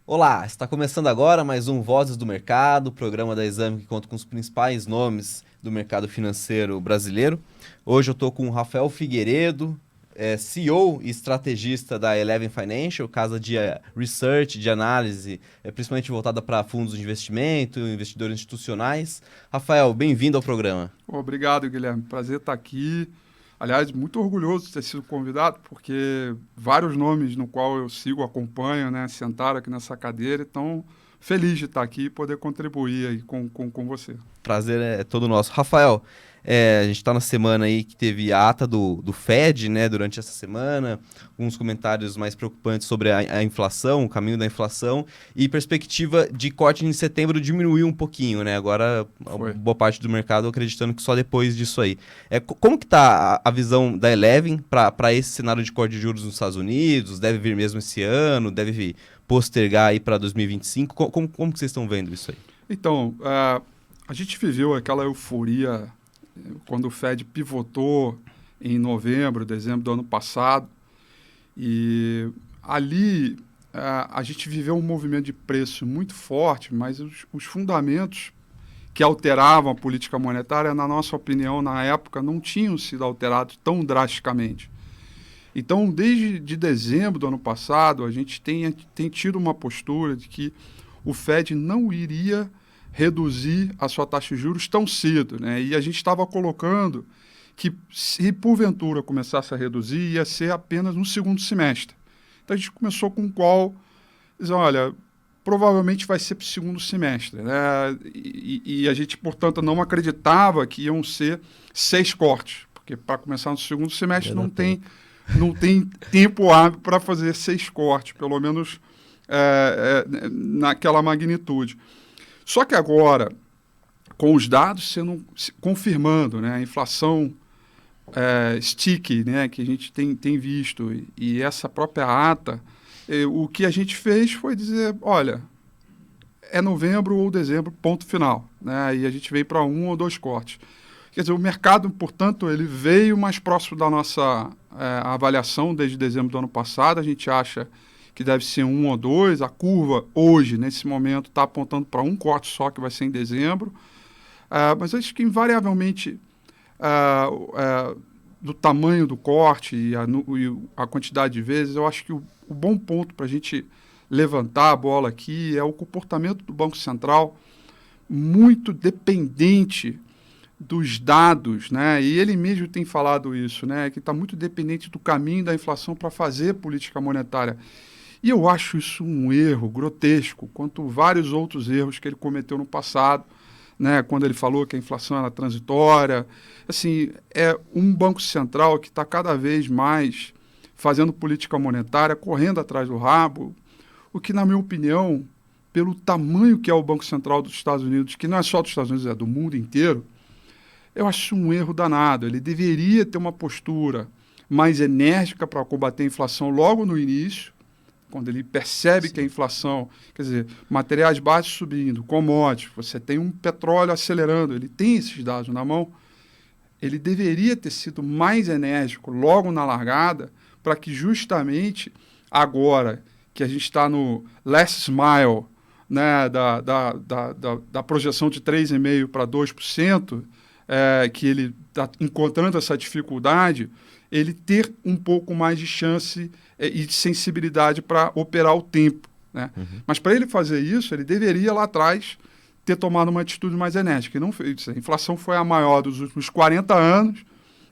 Olá, está começando agora mais um Vozes do Mercado, programa da Exame que conta com os principais nomes do mercado financeiro brasileiro. Hoje eu estou com o Rafael Figueiredo, CEO e estrategista da Eleven Financial, casa de research, de análise, principalmente voltada para fundos de investimento, investidores institucionais. Rafael, bem-vindo ao programa. Obrigado, Guilherme. Prazer estar aqui. Aliás, muito orgulhoso de ter sido convidado, porque vários nomes no qual eu sigo, acompanho, né, sentaram aqui nessa cadeira, então feliz de estar aqui e poder contribuir aí com você. Prazer é todo nosso. Rafael, a gente está na semana aí que teve a ata do Fed, né, durante essa semana, uns comentários mais preocupantes sobre a inflação, o caminho da inflação, e perspectiva de corte em setembro diminuiu um pouquinho, né, agora Foi. boa parte do mercado acreditando que só depois disso aí. Como que tá a visão da Eleven para esse cenário de corte de juros nos Estados Unidos? Deve vir mesmo esse ano? Deve vir postergar aí para 2025? Como que vocês estão vendo isso aí? Então, a gente viveu aquela euforia quando o Fed pivotou em novembro, dezembro do ano passado, e ali a gente viveu um movimento de preço muito forte, mas os fundamentos que alteravam a política monetária, na nossa opinião, na época, não tinham sido alterados tão drasticamente. Então, desde de dezembro do ano passado, a gente tem tido uma postura de que o Fed não iria reduzir a sua taxa de juros tão cedo, né? E a gente estava colocando que, se porventura começasse a reduzir, ia ser apenas no segundo semestre. Então, a gente começou com qual, dizendo, olha, provavelmente vai ser para o segundo semestre, né? E a gente, portanto, não acreditava que iam ser 6 cortes, porque para começar no segundo semestre Já dá tempo. não tem tempo hábil para fazer 6 cortes, pelo menos naquela magnitude. Só que agora, com os dados confirmando, né, a inflação sticky, né, que a gente tem visto, e essa própria ata, o que a gente fez foi dizer, olha, é novembro ou dezembro, ponto final, né, e a gente veio para 1 ou 2 cortes. Quer dizer, o mercado, portanto, ele veio mais próximo da nossa avaliação desde dezembro do ano passado. A gente acha que deve ser 1 ou 2. A curva, hoje, nesse momento, está apontando para um corte só, que vai ser em dezembro. Mas acho que, invariavelmente, do tamanho do corte e a quantidade de vezes, eu acho que o bom ponto para a gente levantar a bola aqui é o comportamento do Banco Central muito dependente dos dados, né? E ele mesmo tem falado isso, né? Que está muito dependente do caminho da inflação para fazer política monetária. E eu acho isso um erro grotesco, quanto vários outros erros que ele cometeu no passado, né? Quando ele falou que a inflação era transitória. Assim, é um banco central que está cada vez mais fazendo política monetária, correndo atrás do rabo, o que, na minha opinião, pelo tamanho que é o Banco Central dos Estados Unidos, que não é só dos Estados Unidos, é do mundo inteiro, eu acho um erro danado. Ele deveria ter uma postura mais enérgica para combater a inflação logo no início, quando ele percebe que a inflação, quer dizer, materiais básicos subindo, commodities, você tem um petróleo acelerando, ele tem esses dados na mão, ele deveria ter sido mais enérgico logo na largada, para que justamente agora que a gente está no last mile, né, da projeção de 3,5% para 2%, que ele está encontrando essa dificuldade, ele ter um pouco mais de chance e de sensibilidade para operar o tempo, né? Uhum. Mas para ele fazer isso, ele deveria lá atrás ter tomado uma atitude mais enérgica. E não fez. A inflação foi a maior dos últimos 40 anos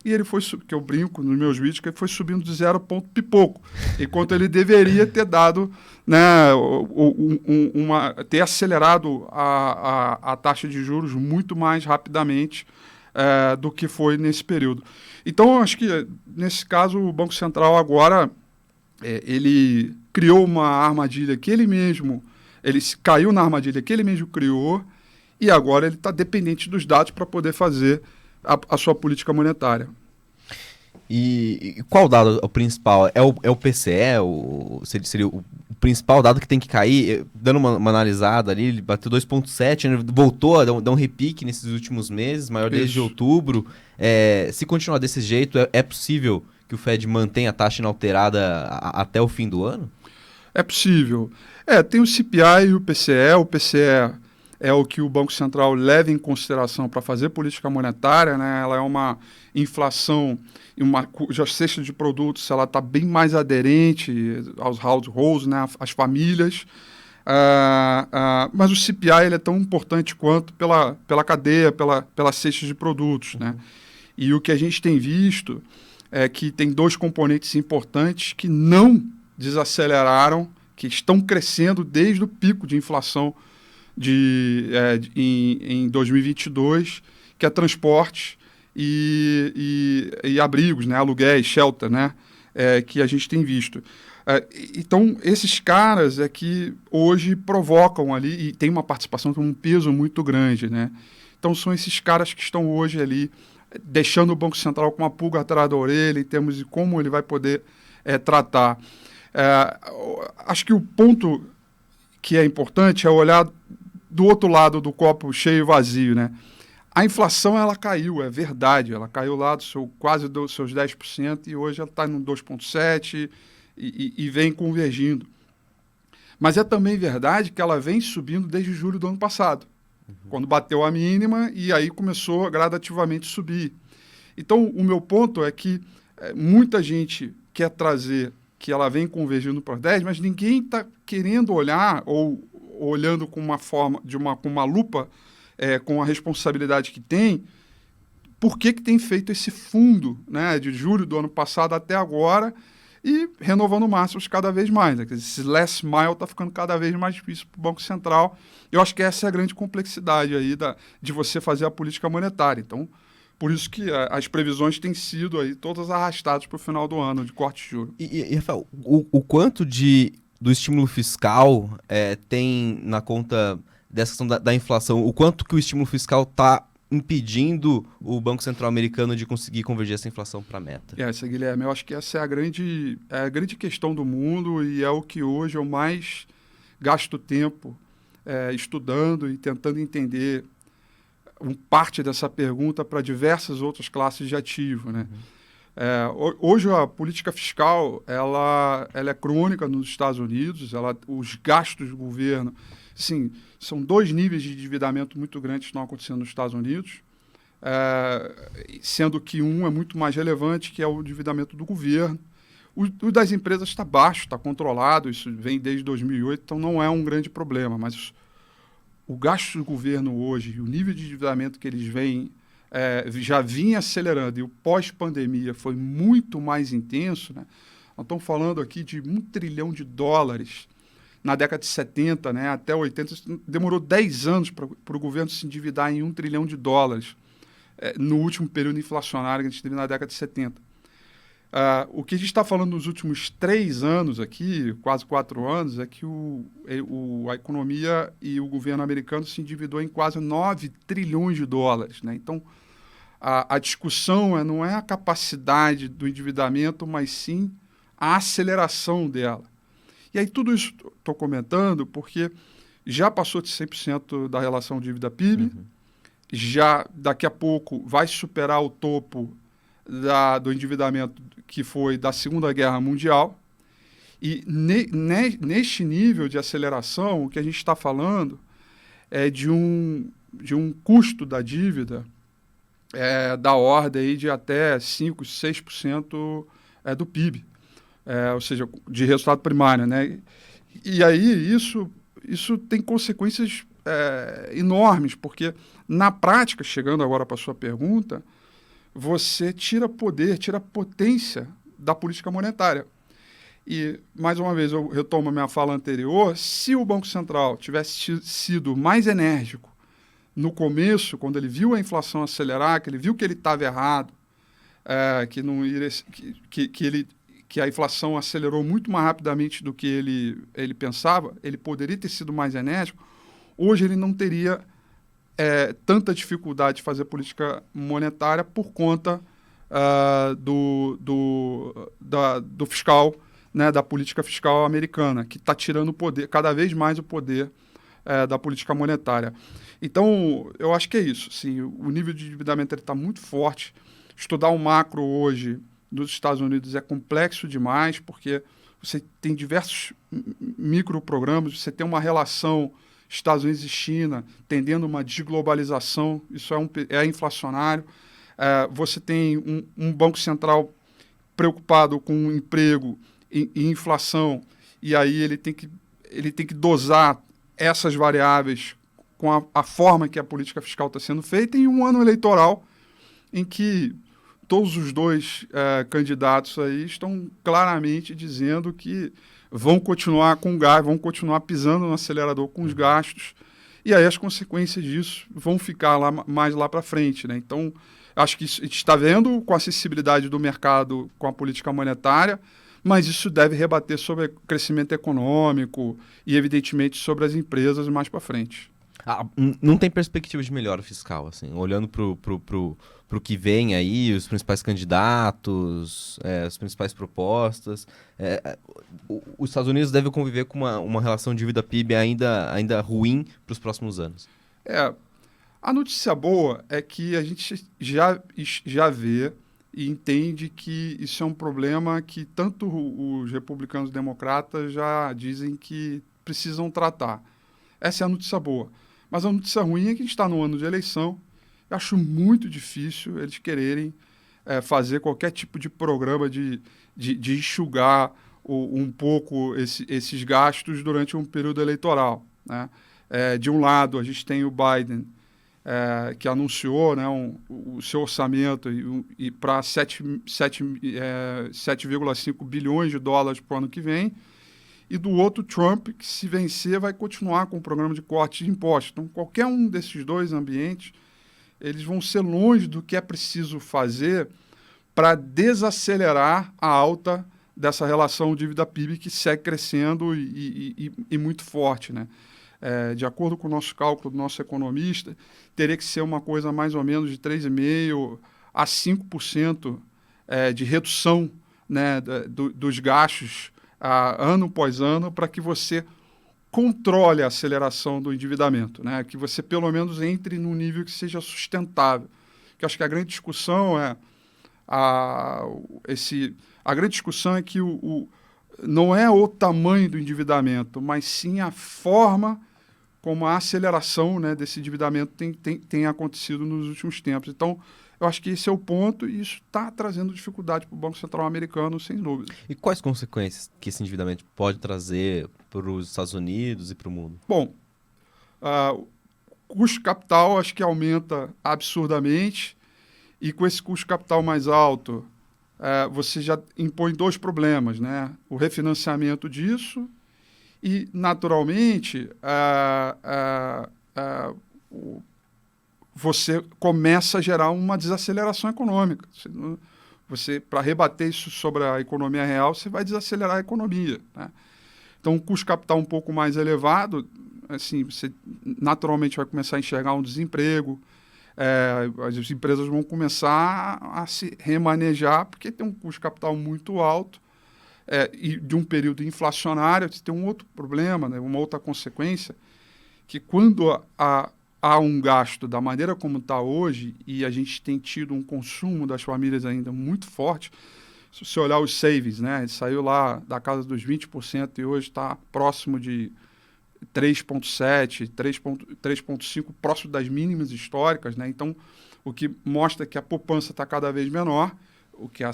e ele foi, que eu brinco nos meus vídeos, que ele foi subindo de 0 ponto pipoco, enquanto ele deveria ter dado, né, ter acelerado a taxa de juros muito mais rapidamente do que foi nesse período. Então, eu acho que, nesse caso, o Banco Central agora ele criou uma armadilha que ele caiu na armadilha que ele mesmo criou e agora ele está dependente dos dados para poder fazer a sua política monetária. E qual dado é o principal? É o PCE? Seria o principal dado que tem que cair? Dando uma analisada ali, ele bateu 2,7, né, voltou a dar um repique nesses últimos meses, maior desde Isso. outubro. Se continuar desse jeito, é possível que o Fed mantenha a taxa inalterada até o fim do ano? É possível. Tem o CPI e o PCE. O PCE é o que o Banco Central leva em consideração para fazer política monetária, né? Ela é uma inflação, cuja cesta de produtos ela está bem mais aderente aos households, né? Às famílias. Mas o CPI ele é tão importante quanto pela cadeia, pela cesta de produtos, né? E o que a gente tem visto é que tem dois componentes importantes que não desaceleraram, que estão crescendo desde o pico de inflação em 2022, que é transporte e abrigos, né? Aluguéis, shelter, né? Que a gente tem visto. Então, esses caras é que hoje provocam ali, e tem uma participação com um peso muito grande, né? Então, são esses caras que estão hoje ali, deixando o Banco Central com uma pulga atrás da orelha em termos de como ele vai poder tratar. Acho que o ponto que é importante é olhar do outro lado do copo cheio e vazio, né? A inflação, ela caiu, é verdade, ela caiu lá quase dos seus 10% e hoje ela está no 2,7% e vem convergindo. Mas é também verdade que ela vem subindo desde julho do ano passado, quando bateu a mínima e aí começou a gradativamente subir. Então, o meu ponto é que muita gente quer trazer que ela vem convergindo para 10, mas ninguém está querendo olhar ou olhando com uma forma, com uma lupa, com a responsabilidade que tem, por que tem feito esse fundo, né, de julho do ano passado até agora e renovando máximos cada vez mais. Né? Esse last mile está ficando cada vez mais difícil para o Banco Central. Eu acho que essa é a grande complexidade aí de você fazer a política monetária. Então, por isso que as previsões têm sido aí todas arrastadas para o final do ano de corte de juros. E Rafael, o quanto do estímulo fiscal tem na conta dessa questão da inflação? O quanto que o estímulo fiscal está impedindo o Banco Central americano de conseguir convergir essa inflação para a meta? Guilherme, eu acho que essa é a grande questão do mundo e é o que hoje eu mais gasto tempo estudando e tentando entender parte dessa pergunta para diversas outras classes de ativo, né? Hoje a política fiscal ela é crônica nos Estados Unidos, os gastos do governo, sim, são dois níveis de endividamento muito grandes que estão acontecendo nos Estados Unidos, sendo que um é muito mais relevante, que é o endividamento do governo. O das empresas está baixo, está controlado, isso vem desde 2008, então não é um grande problema, mas o gasto do governo hoje, o nível de endividamento que eles já vinha acelerando e o pós-pandemia foi muito mais intenso, né? Nós estamos falando aqui de $1 trilhão na década de 70, né, até 80, demorou 10 anos para o governo se endividar em $1 trilhão no último período inflacionário que a gente teve na década de 70. O que a gente está falando nos últimos 3 anos aqui, quase 4 anos, é que a economia e o governo americano se endividou em quase $9 trilhões, né? Então, a discussão não é a capacidade do endividamento, mas sim a aceleração dela. E aí tudo isso estou comentando porque já passou de 100% da relação dívida-PIB, já daqui a pouco vai superar o topo do endividamento que foi da Segunda Guerra Mundial. E neste nível de aceleração, o que a gente está falando é de um custo da dívida da ordem aí de até 5%, 6% do PIB. Ou seja, de resultado primário, né? E aí isso tem consequências enormes, porque na prática, chegando agora para a sua pergunta, você tira poder, tira potência da política monetária. E, mais uma vez, eu retomo a minha fala anterior, se o Banco Central tivesse sido mais enérgico no começo, quando ele viu a inflação acelerar, que ele viu que ele estava errado, que a inflação acelerou muito mais rapidamente do que ele pensava, ele poderia ter sido mais enérgico, hoje ele não teria tanta dificuldade de fazer política monetária por conta do fiscal, né, da política fiscal americana, que está tirando cada vez mais o poder da política monetária. Então, eu acho que é isso. Sim, o nível de endividamento está muito forte. Estudar o macro hoje dos Estados Unidos é complexo demais, porque você tem diversos microprogramas, você tem uma relação Estados Unidos e China tendendo uma desglobalização, isso é inflacionário. Você tem um Banco Central preocupado com o emprego e inflação, e aí ele tem que dosar essas variáveis com a forma que a política fiscal está sendo feita em um ano eleitoral em que todos os dois candidatos aí estão claramente dizendo que vão continuar com gás, vão continuar pisando no acelerador com os gastos, e aí as consequências disso vão ficar mais lá para frente, né? Então, acho que isso, a gente está vendo com a acessibilidade do mercado com a política monetária, mas isso deve rebater sobre o crescimento econômico e, evidentemente, sobre as empresas mais para frente. Não tem perspectiva de melhora fiscal, assim, olhando pro que vem aí, os principais candidatos, as principais propostas. Os Estados Unidos devem conviver com uma relação dívida-PIB ainda ruim para os próximos anos. A notícia boa é que a gente já vê e entende que isso é um problema que tanto os republicanos e democratas já dizem que precisam tratar. Essa é a notícia boa. Mas a notícia ruim é que a gente está no ano de eleição. Eu acho muito difícil eles quererem fazer qualquer tipo de programa de enxugar um pouco esses gastos durante um período eleitoral, né? De um lado, a gente tem o Biden, que anunciou, né, o seu orçamento e para 7,5 bilhões de dólares para o ano que vem. E do outro, Trump, que se vencer vai continuar com o programa de corte de impostos. Então, qualquer um desses dois ambientes, eles vão ser longe do que é preciso fazer para desacelerar a alta dessa relação dívida-PIB que segue crescendo e muito forte, né? De acordo com o nosso cálculo do nosso economista, teria que ser uma coisa mais ou menos de 3,5% a 5% de redução, né, dos gastos ano após ano, para que você controle a aceleração do endividamento, né? Que você pelo menos entre num nível que seja sustentável. Que acho que a grande discussão a grande discussão é que não é o tamanho do endividamento, mas sim a forma como a aceleração, né, desse endividamento tem acontecido nos últimos tempos. Então, eu acho que esse é o ponto e isso está trazendo dificuldade para o Banco Central americano, sem dúvida. E quais consequências que esse endividamento pode trazer para os Estados Unidos e para o mundo? Bom, o custo de capital acho que aumenta absurdamente e com esse custo de capital mais alto, você já impõe dois problemas, né? O refinanciamento disso e, naturalmente, você começa a gerar uma desaceleração econômica. Você, para rebater isso sobre a economia real, você vai desacelerar a economia, né? Então, o custo de capital um pouco mais elevado, assim, você naturalmente vai começar a enxergar um desemprego, as empresas vão começar a se remanejar, porque tem um custo de capital muito alto, e de um período inflacionário. Você tem um outro problema, né, uma outra consequência, que quando há um gasto da maneira como está hoje, e a gente tem tido um consumo das famílias ainda muito forte, se você olhar os savings, né, ele saiu lá da casa dos 20% e hoje está próximo de 3,7%, 3,5%, próximo das mínimas históricas, né? Então, o que mostra que a poupança está cada vez menor, o que é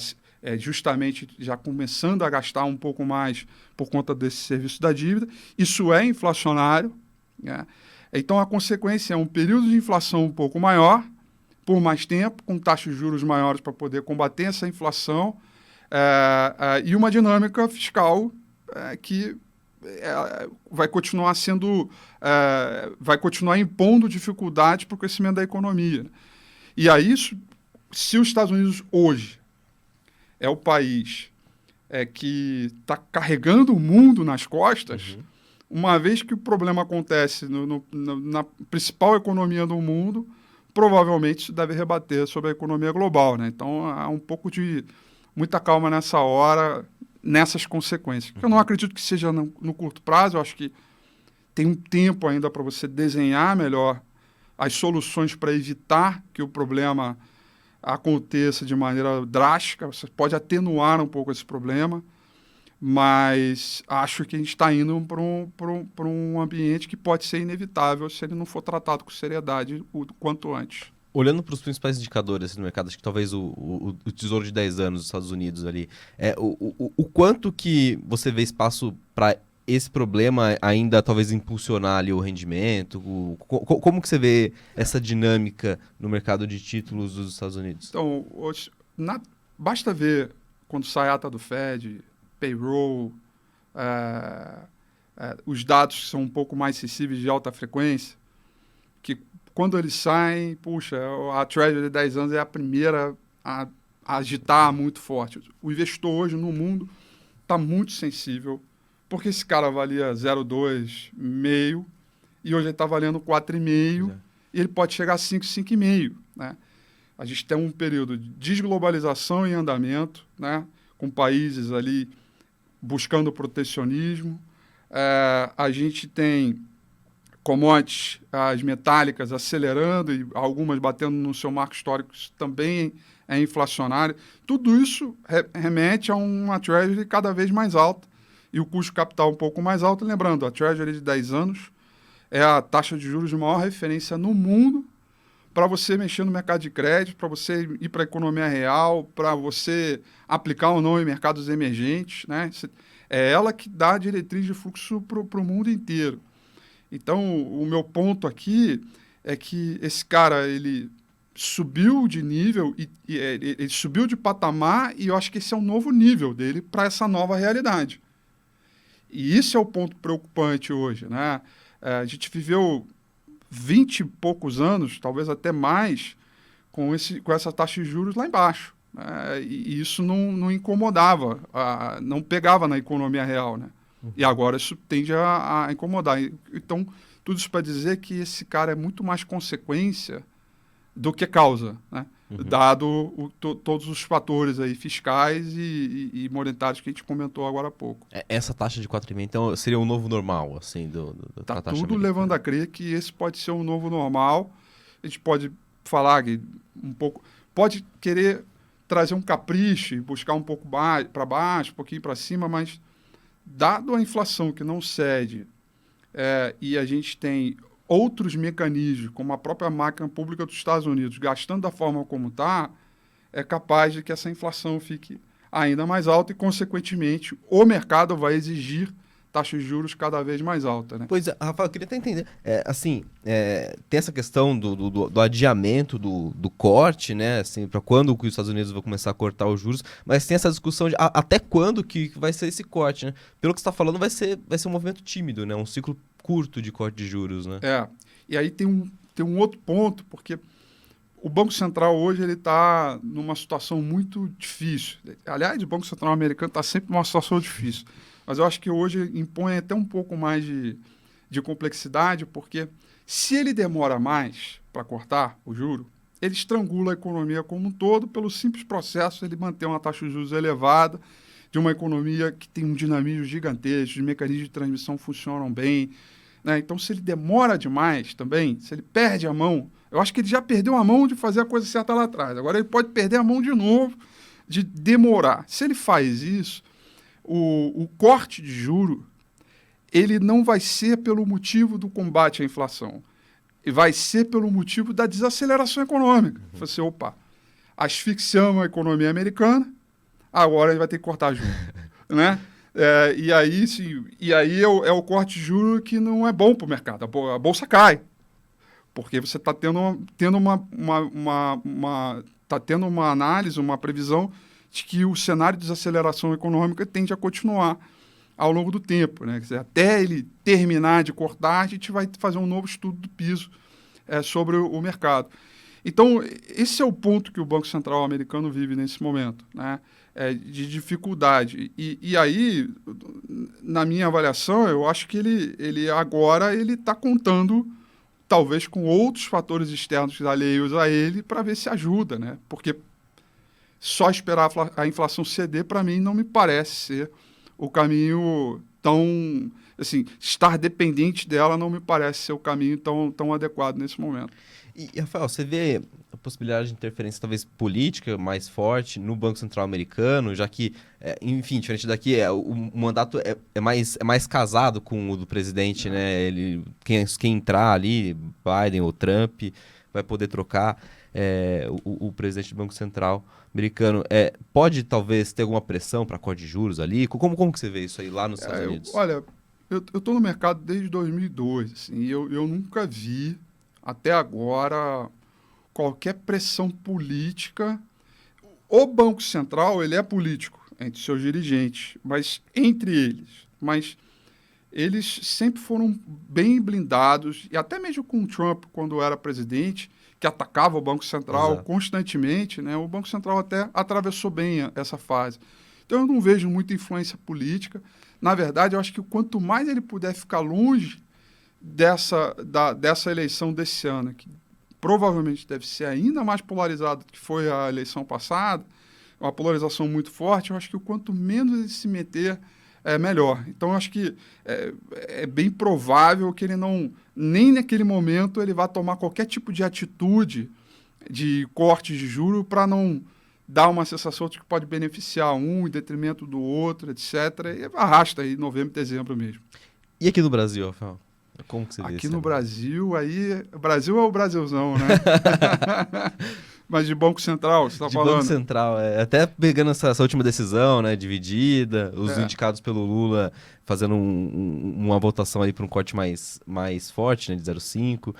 justamente já começando a gastar um pouco mais por conta desse serviço da dívida. Isso é inflacionário, né? Então, a consequência é um período de inflação um pouco maior, por mais tempo, com taxas de juros maiores para poder combater essa inflação, e uma dinâmica fiscal que vai continuar vai continuar impondo dificuldades para o crescimento da economia. E aí, se os Estados Unidos hoje é o país que está carregando o mundo nas costas, uma vez que o problema acontece na principal economia do mundo, provavelmente isso deve rebater sobre a economia global, né? Então, há um pouco de muita calma nessa hora, nessas consequências. Eu não acredito que seja no curto prazo, eu acho que tem um tempo ainda para você desenhar melhor as soluções para evitar que o problema aconteça de maneira drástica. Você pode atenuar um pouco esse problema, mas acho que a gente está indo para um ambiente que pode ser inevitável se ele não for tratado com seriedade o quanto antes. Olhando para os principais indicadores assim, no mercado, acho que talvez o Tesouro de 10 anos dos Estados Unidos ali, o quanto que você vê espaço para esse problema ainda talvez impulsionar ali o rendimento? Como que você vê essa dinâmica no mercado de títulos dos Estados Unidos? Então, basta ver quando sai a ata do Fed, payroll, os dados que são um pouco mais sensíveis de alta frequência, que quando eles saem, puxa, a Treasury de 10 anos é a primeira a agitar muito forte. O investidor hoje no mundo está muito sensível, porque esse cara valia 0,2, meio, e hoje ele está valendo 4,5, e ele pode chegar a 5, 5,5, né? A gente tem um período de desglobalização em andamento, né? Com países ali buscando protecionismo. A gente tem commodities, as metálicas acelerando e algumas batendo no seu marco histórico, isso também é inflacionário. Tudo isso remete a uma Treasury cada vez mais alta e o custo de capital um pouco mais alto. Lembrando, a Treasury de 10 anos é a taxa de juros de maior referência no mundo para você mexer no mercado de crédito, para você ir para a economia real, para você aplicar ou não em mercados emergentes, né? É ela que dá a diretriz de fluxo para o mundo inteiro. Então, o meu ponto aqui é que esse cara, ele subiu de nível, ele subiu de patamar, e eu acho que esse é um novo nível dele para essa nova realidade. E isso é o ponto preocupante hoje, né? A gente viveu 20 e poucos anos, talvez até mais, com essa taxa de juros lá embaixo. E isso não incomodava, não pegava na economia real, né? E agora isso tende a incomodar. Então, tudo isso para dizer que esse cara é muito mais consequência do que causa, né? Dado todos os fatores aí fiscais e monetários que a gente comentou agora há pouco. Essa taxa de 4,5, então, seria o novo normal, assim, Tá taxa tudo americana. levando a crer que esse pode ser um novo normal. A gente pode falar que um pouco... Pode querer trazer um capricho e buscar um pouco para baixo, um pouquinho para cima, mas dado a inflação que não cede e a gente tem outros mecanismos, como a própria máquina pública dos Estados Unidos, gastando da forma como está, é capaz de que essa inflação fique ainda mais alta e, consequentemente, o mercado vai exigir taxas de juros cada vez mais alta, né? Pois é, Rafael, eu queria até entender. Tem essa questão do adiamento do corte, né? Assim, para quando os Estados Unidos vão começar a cortar os juros, mas tem essa discussão de até quando que vai ser esse corte, né? Pelo que você está falando, vai ser um movimento tímido, né? Um ciclo curto de corte de juros, né? E aí tem um outro ponto, porque o Banco Central hoje ele está numa situação muito difícil. Aliás, o Banco Central americano está sempre numa situação difícil. Mas eu acho que hoje impõe até um pouco mais de complexidade, porque se ele demora mais para cortar o juro, ele estrangula a economia como um todo pelo simples processo de ele manter uma taxa de juros elevada, de uma economia que tem um dinamismo gigantesco, os mecanismos de transmissão funcionam bem, né? Então, se ele demora demais também, se ele perde a mão, eu acho que ele já perdeu a mão de fazer a coisa certa lá atrás. Agora ele pode perder a mão de novo, de demorar. Se ele faz isso, o corte de juro, ele não vai ser pelo motivo do combate à inflação. E vai ser pelo motivo da desaceleração econômica. Você, asfixiamos a economia americana, agora a gente vai ter que cortar juros, né? E aí é o corte de juros que não é bom para o mercado. A bolsa cai, porque você está tendo uma análise, uma previsão de que o cenário de desaceleração econômica tende a continuar ao longo do tempo, né? Quer dizer, até ele terminar de cortar, a gente vai fazer um novo estudo do piso sobre o mercado. Então, esse é o ponto que o Banco Central americano vive nesse momento, né? De dificuldade. E aí, na minha avaliação, eu acho que ele agora está contando, talvez, com outros fatores externos alheios a ele para ver se ajuda, né? Porque só esperar a inflação ceder, para mim, não me parece ser o caminho tão... Assim, estar dependente dela não me parece ser o caminho tão adequado nesse momento. E, Rafael, você vê a possibilidade de interferência talvez política mais forte no Banco Central americano, já que, enfim, diferente daqui, o mandato é mais casado com o do presidente, né? Quem entrar ali, Biden ou Trump, vai poder trocar o presidente do Banco Central americano. Pode talvez ter alguma pressão para corte de juros ali? Como que você vê isso aí lá nos Estados Unidos? Olha, eu estou no mercado desde 2002, assim, e eu nunca vi até agora qualquer pressão política. O Banco Central, ele é político entre seus dirigentes, mas entre eles. Mas eles sempre foram bem blindados, e até mesmo com o Trump, quando era presidente, que atacava o Banco Central Exato. constantemente, né? O Banco Central até atravessou bem essa fase. Então, eu não vejo muita influência política. Na verdade, eu acho que quanto mais ele puder ficar longe dessa eleição desse ano, que provavelmente deve ser ainda mais polarizada do que foi a eleição passada, uma polarização muito forte, eu acho que o quanto menos ele se meter, melhor. Então, eu acho que é bem provável que ele não, nem naquele momento, ele vá tomar qualquer tipo de atitude de corte de juro para não dar uma sensação de que pode beneficiar um em detrimento do outro, etc. E arrasta aí novembro, dezembro mesmo. E aqui no Brasil, Rafael? Como que você vê Aqui isso? no Brasil, o Brasil é o Brasilzão, né? Mas de Banco Central, você está falando? De Banco Central, até pegando essa última decisão, né, dividida, os indicados pelo Lula fazendo uma votação aí para um corte mais forte, né, de 0,5.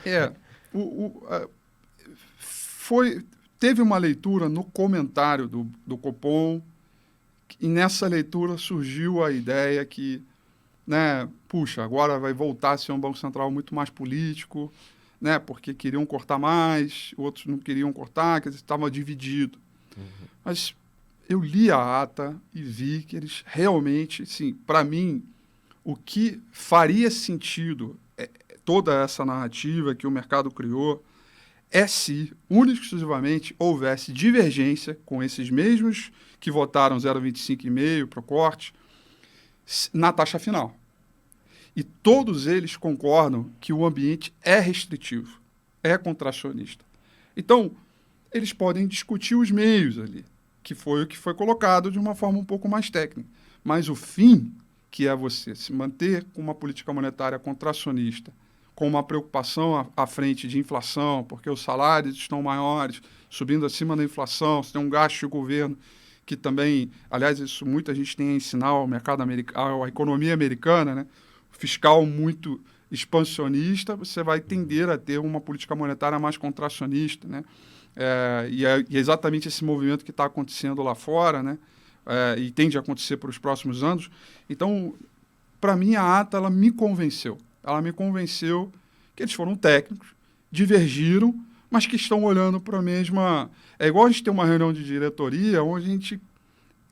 Teve uma leitura no comentário do Copom, e nessa leitura surgiu a ideia que, né, puxa, agora vai voltar a ser um Banco Central muito mais político, né, porque queriam cortar mais, outros não queriam cortar, quer dizer, estava dividido. Uhum. Mas eu li a ata e vi que eles realmente, sim, para mim, o que faria sentido toda essa narrativa que o mercado criou se, única e exclusivamente, houvesse divergência com esses mesmos que votaram 0,25,5 para o corte na taxa final. E todos eles concordam que o ambiente é restritivo, é contracionista. Então, eles podem discutir os meios ali, que foi o que foi colocado de uma forma um pouco mais técnica. Mas o fim, que é você se manter com uma política monetária contracionista, com uma preocupação à frente de inflação, porque os salários estão maiores, subindo acima da inflação, você tem um gasto de governo que também, aliás, isso muita gente tem a ensinar ao mercado americano, à economia americana, né? Fiscal muito expansionista, você vai tender a ter uma política monetária mais contracionista, né? E é exatamente esse movimento que está acontecendo lá fora, né? E tende a acontecer para os próximos anos. Então, para mim, a ata ela me convenceu. Ela me convenceu que eles foram técnicos, divergiram, mas que estão olhando para a mesma... É igual a gente ter uma reunião de diretoria onde a gente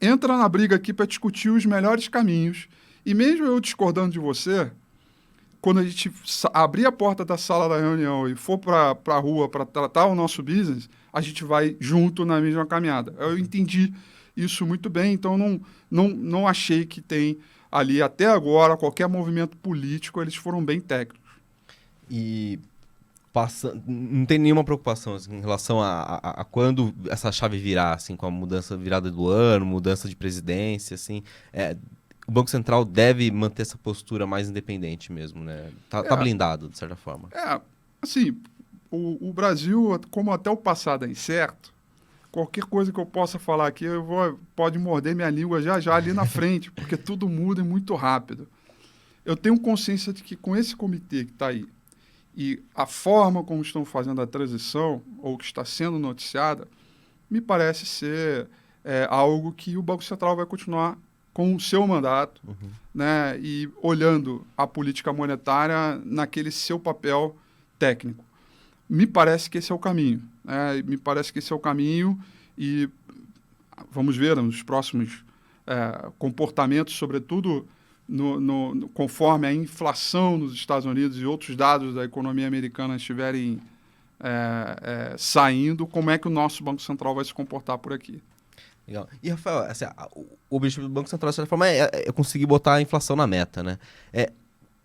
entra na briga aqui para discutir os melhores caminhos. E mesmo eu discordando de você, quando a gente abrir a porta da sala da reunião e for para a rua para tratar o nosso business, a gente vai junto na mesma caminhada. Eu entendi isso muito bem, então não achei que tem ali, até agora, qualquer movimento político, eles foram bem técnicos. E não tem nenhuma preocupação assim, em relação a quando essa chave virar, assim, com a virada do ano, mudança de presidência, assim... O Banco Central deve manter essa postura mais independente mesmo, né? Tá blindado, de certa forma. Assim, o Brasil, como até o passado é incerto, qualquer coisa que eu possa falar aqui, pode morder minha língua já ali na frente, porque tudo muda muito rápido. Eu tenho consciência de que com esse comitê que está aí, e a forma como estão fazendo a transição, ou que está sendo noticiada, me parece ser algo que o Banco Central vai continuar com o seu mandato, né, e olhando a política monetária naquele seu papel técnico. Me parece que esse é o caminho. Né? Me parece que esse é o caminho e vamos ver nos próximos comportamentos, sobretudo conforme a inflação nos Estados Unidos e outros dados da economia americana estiverem saindo, como é que o nosso Banco Central vai se comportar por aqui. Legal. E, Rafael, assim, o objetivo do Banco Central, de certa forma, é conseguir botar a inflação na meta, né?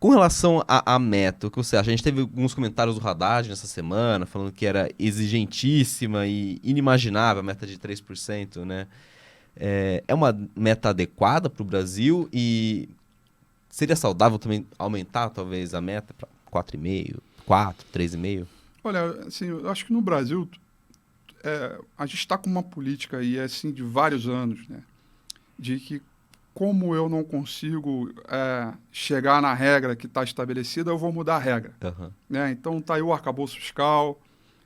Com relação à meta, o que você acha? A gente teve alguns comentários do Haddad nessa semana, falando que era exigentíssima e inimaginável a meta de 3%, né? É uma meta adequada para o Brasil e seria saudável também aumentar, talvez, a meta para 4,5%, 4%, 3,5%? Olha, assim, eu acho que no Brasil a gente está com uma política aí, assim, de vários anos, né? De que como eu não consigo chegar na regra que está estabelecida, eu vou mudar a regra. Uhum. Né? Então está aí o arcabouço fiscal,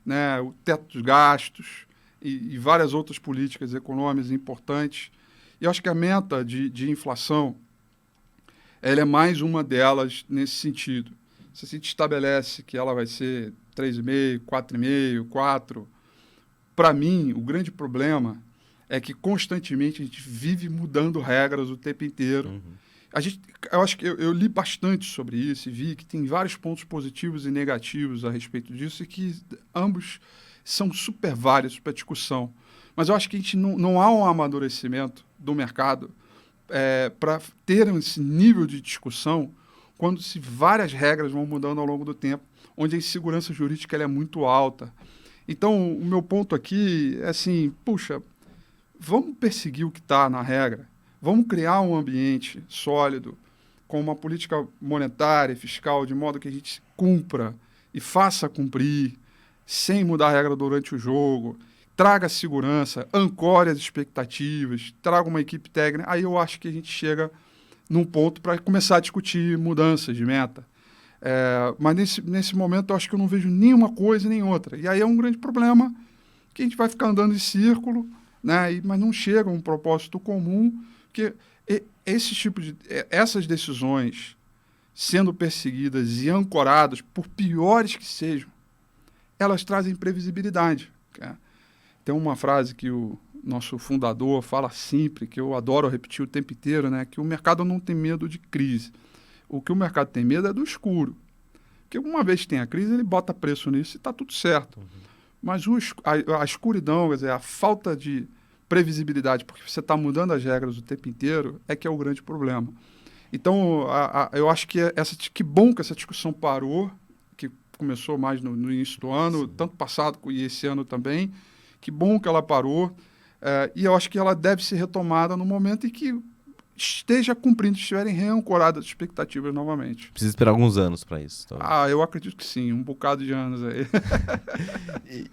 né? O teto dos gastos e várias outras políticas econômicas importantes. E eu acho que a meta de inflação ela é mais uma delas nesse sentido. Se a gente estabelece que ela vai ser 3,5%, 4,5%, 4%, para mim, o grande problema é que constantemente a gente vive mudando regras o tempo inteiro. Uhum. Eu acho que eu li bastante sobre isso e vi que tem vários pontos positivos e negativos a respeito disso e que ambos são super válidos para discussão. Mas eu acho que a gente não há um amadurecimento do mercado para ter esse nível de discussão quando várias regras vão mudando ao longo do tempo, onde a insegurança jurídica ela é muito alta. Então, o meu ponto aqui é assim, puxa, vamos perseguir o que está na regra, vamos criar um ambiente sólido, com uma política monetária e fiscal, de modo que a gente cumpra e faça cumprir, sem mudar a regra durante o jogo, traga segurança, ancore as expectativas, traga uma equipe técnica, aí eu acho que a gente chega num ponto para começar a discutir mudanças de meta. Mas nesse momento eu acho que eu não vejo nenhuma coisa nem outra. E aí é um grande problema que a gente vai ficar andando em círculo, né? Mas não chega a um propósito comum, porque essas decisões sendo perseguidas e ancoradas, por piores que sejam, elas trazem previsibilidade. Cara. Tem uma frase que o nosso fundador fala sempre, que eu adoro repetir o tempo inteiro, né? Que o mercado não tem medo de crise. O que o mercado tem medo é do escuro. Porque uma vez que tem a crise, ele bota preço nisso e está tudo certo. Uhum. Mas a escuridão, quer dizer, a falta de previsibilidade, porque você está mudando as regras o tempo inteiro, é que é o grande problema. Então, eu acho que que bom que essa discussão parou, que começou mais no início do ano, sim, tanto passado e esse ano também. Que bom que ela parou. E eu acho que ela deve ser retomada no momento em que esteja cumprindo, estiverem reancoradas as expectativas novamente. Precisa esperar alguns anos para isso. Talvez. Eu acredito que sim, um bocado de anos aí.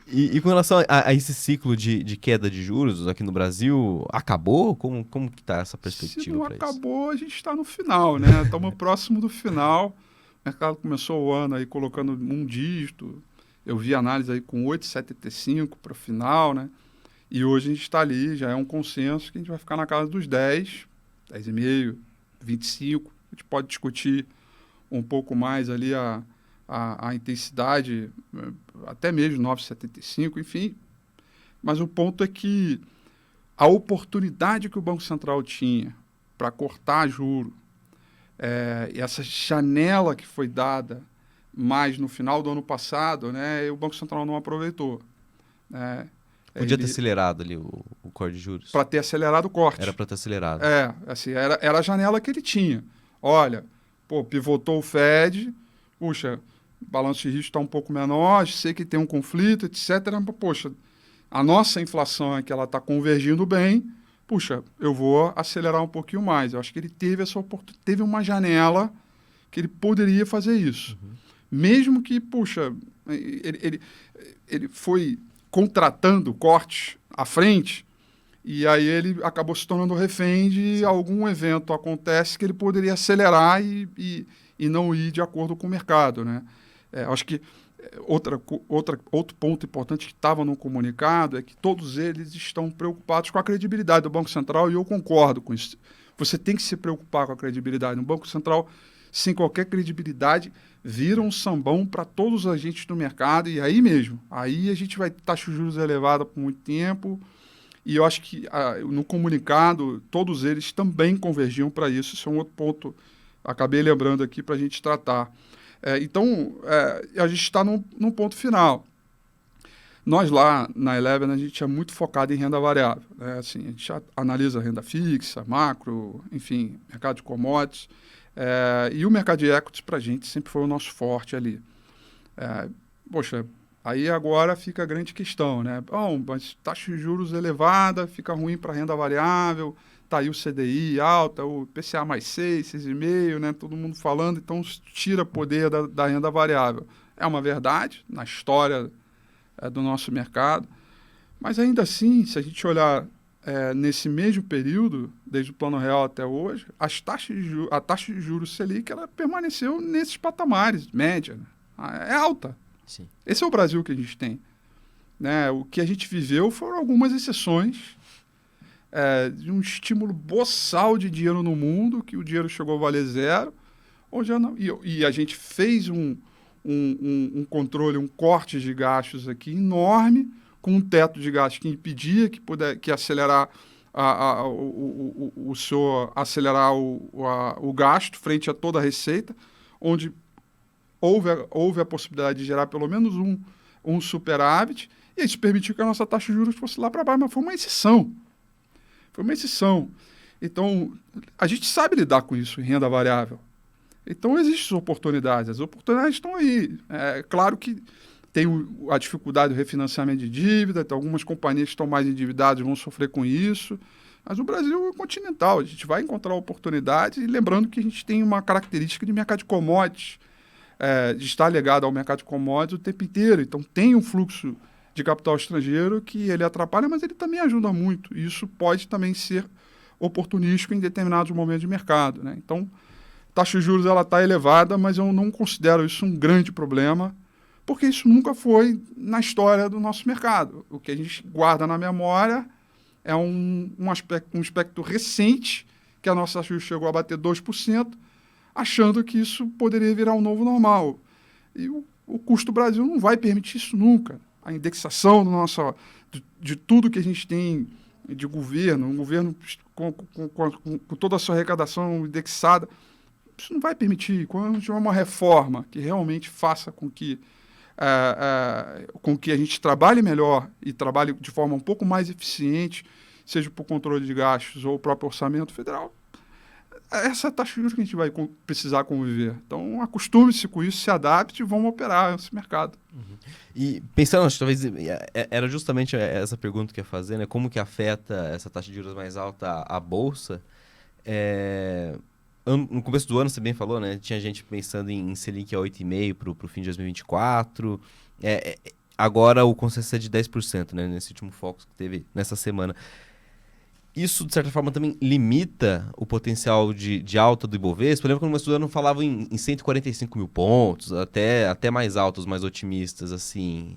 e com relação a esse ciclo de queda de juros aqui no Brasil, acabou? Como que está essa perspectiva? Se não acabou, a gente está no final, né? Estamos próximo do final. O mercado começou o ano aí colocando um dígito. Eu vi análise aí com 8,75 para o final, né? E hoje a gente está ali, já é um consenso que a gente vai ficar na casa dos 10, 10,5, 25. A gente pode discutir um pouco mais ali a intensidade, até mesmo 9,75, enfim. Mas o ponto é que a oportunidade que o Banco Central tinha para cortar juro, essa janela que foi dada mais no final do ano passado, né, o Banco Central não aproveitou. Né? Podia ter acelerado ali o corte de juros. Para ter acelerado o corte. Era para ter acelerado. Assim, era a janela que ele tinha. Olha, pivotou o Fed, puxa, o balanço de risco está um pouco menor, sei que tem um conflito, etc. Mas, poxa, a nossa inflação é que ela está convergindo bem, puxa, eu vou acelerar um pouquinho mais. Eu acho que ele teve essa oportunidade, teve uma janela que ele poderia fazer isso. Uhum. Mesmo que, puxa, ele foi contratando cortes à frente, e aí ele acabou se tornando refém de Sim. algum evento acontece que ele poderia acelerar e não ir de acordo com o mercado. Né? Acho que outro ponto importante que estava no comunicado é que todos eles estão preocupados com a credibilidade do Banco Central, e eu concordo com isso. Você tem que se preocupar com a credibilidade. Um Banco Central sem qualquer credibilidade vira um sambão para todos os agentes do mercado, e aí mesmo, aí a gente vai ter taxa de juros elevada por muito tempo, e eu acho que no comunicado todos eles também convergiam para isso. Isso é um outro ponto, acabei lembrando aqui para a gente tratar. Então, a gente está num ponto final. Nós lá na Eleven, a gente é muito focado em renda variável. Né? Assim, a gente analisa renda fixa, macro, enfim, mercado de commodities. E o mercado de equities, para a gente, sempre foi o nosso forte ali. Poxa, aí agora fica a grande questão, né? Bom, mas taxa de juros elevada, fica ruim para renda variável, tá aí o CDI alta, o PCA mais 6, 6,5, né? Todo mundo falando, então tira poder da renda variável. É uma verdade na história do nosso mercado, mas ainda assim, se a gente olhar nesse mesmo período, desde o Plano Real até hoje, a taxa de juros Selic ela permaneceu nesses patamares, média, né? É alta. Sim. Esse é o Brasil que a gente tem. Né? O que a gente viveu foram algumas exceções de um estímulo boçal de dinheiro no mundo, que o dinheiro chegou a valer zero, ou já não. E a gente fez um controle, um corte de gastos aqui enorme, com um teto de gastos que impedia que acelerar o gasto frente a toda a receita, onde houve a possibilidade de gerar pelo menos um superávit, e isso permitiu que a nossa taxa de juros fosse lá para baixo, mas foi uma exceção. Foi uma exceção. Então, a gente sabe lidar com isso em renda variável. Então, existem oportunidades. As oportunidades estão aí. É claro que tem a dificuldade do refinanciamento de dívida, tem algumas companhias que estão mais endividadas vão sofrer com isso, mas o Brasil é continental, a gente vai encontrar oportunidades, e lembrando que a gente tem uma característica de mercado de commodities, de estar ligado ao mercado de commodities o tempo inteiro. Então, tem um fluxo de capital estrangeiro que ele atrapalha, mas ele também ajuda muito. E isso pode também ser oportunístico em determinados momentos de mercado, né? Então, a taxa de juros está elevada, mas eu não considero isso um grande problema, porque isso nunca foi na história do nosso mercado. O que a gente guarda na memória é um aspecto recente, que a nossa taxa de juros chegou a bater 2%, achando que isso poderia virar um novo normal. E o custo Brasil não vai permitir isso nunca. A indexação de tudo que a gente tem de governo, um governo com toda a sua arrecadação indexada, isso não vai permitir. Quando tiver uma reforma que realmente faça com que a gente trabalhe melhor e trabalhe de forma um pouco mais eficiente, seja por controle de gastos ou o próprio orçamento federal, essa é a taxa de juros que a gente vai precisar conviver. Então, acostume-se com isso, se adapte e vamos operar nesse mercado. Uhum. E pensando, talvez era justamente essa pergunta que eu ia fazer, né? Como que afeta essa taxa de juros mais alta a Bolsa? No começo do ano, você bem falou, né? Tinha gente pensando em Selic a 8,5% para o fim de 2024. Agora o consenso é de 10%, né? Nesse último foco que teve nessa semana. Isso, de certa forma, também limita o potencial de alta do Ibovespa. Eu lembro que no começo do ano falavam em 145 mil pontos, até mais altos, mais otimistas, assim.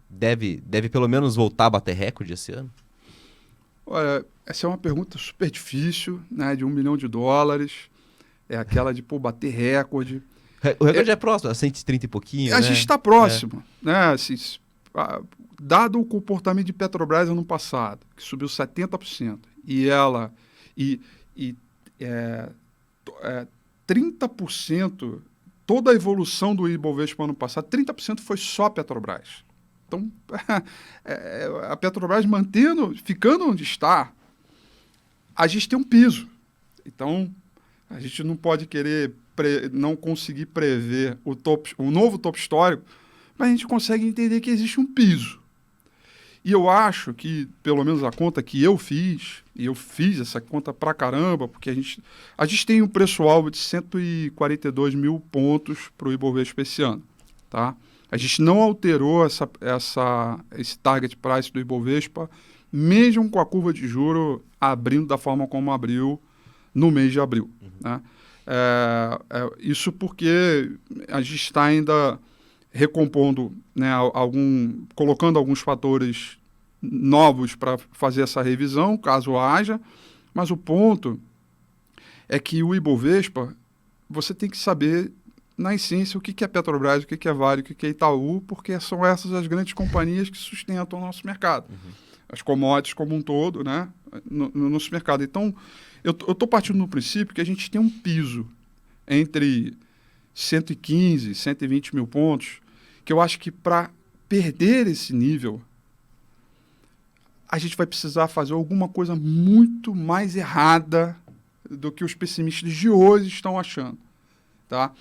Deve pelo menos voltar a bater recorde esse ano? Olha, essa é uma pergunta super difícil, né? De $1 milhão. É aquela de, bater recorde. O recorde é próximo, a 130 e pouquinho, A gente está próximo, né? Assim, dado o comportamento de Petrobras ano passado, que subiu 70%, e 30%, toda a evolução do Ibovespa ano passado, 30% foi só Petrobras. Então, a Petrobras ficando onde está, a gente tem um piso. Então, a gente não pode querer não conseguir prever o novo topo histórico, mas a gente consegue entender que existe um piso. E eu acho que, pelo menos a conta que eu fiz, e eu fiz essa conta pra caramba, porque a gente tem um preço-alvo de 142 mil pontos para o Ibovespa esse ano, tá? A gente não alterou esse target price do Ibovespa, mesmo com a curva de juro abrindo da forma como abriu no mês de abril. Uhum. Né? Isso porque a gente está ainda recompondo, né, colocando alguns fatores novos para fazer essa revisão, caso haja, mas o ponto é que o Ibovespa, você tem que saber, na essência, o que é Petrobras, o que é Vale, o que é Itaú, porque são essas as grandes companhias que sustentam o nosso mercado. Uhum. As commodities como um todo, né, no nosso mercado. Então, eu estou partindo do princípio que a gente tem um piso entre 115, 120 mil pontos, que eu acho que para perder esse nível, a gente vai precisar fazer alguma coisa muito mais errada do que os pessimistas de hoje estão achando. Tá?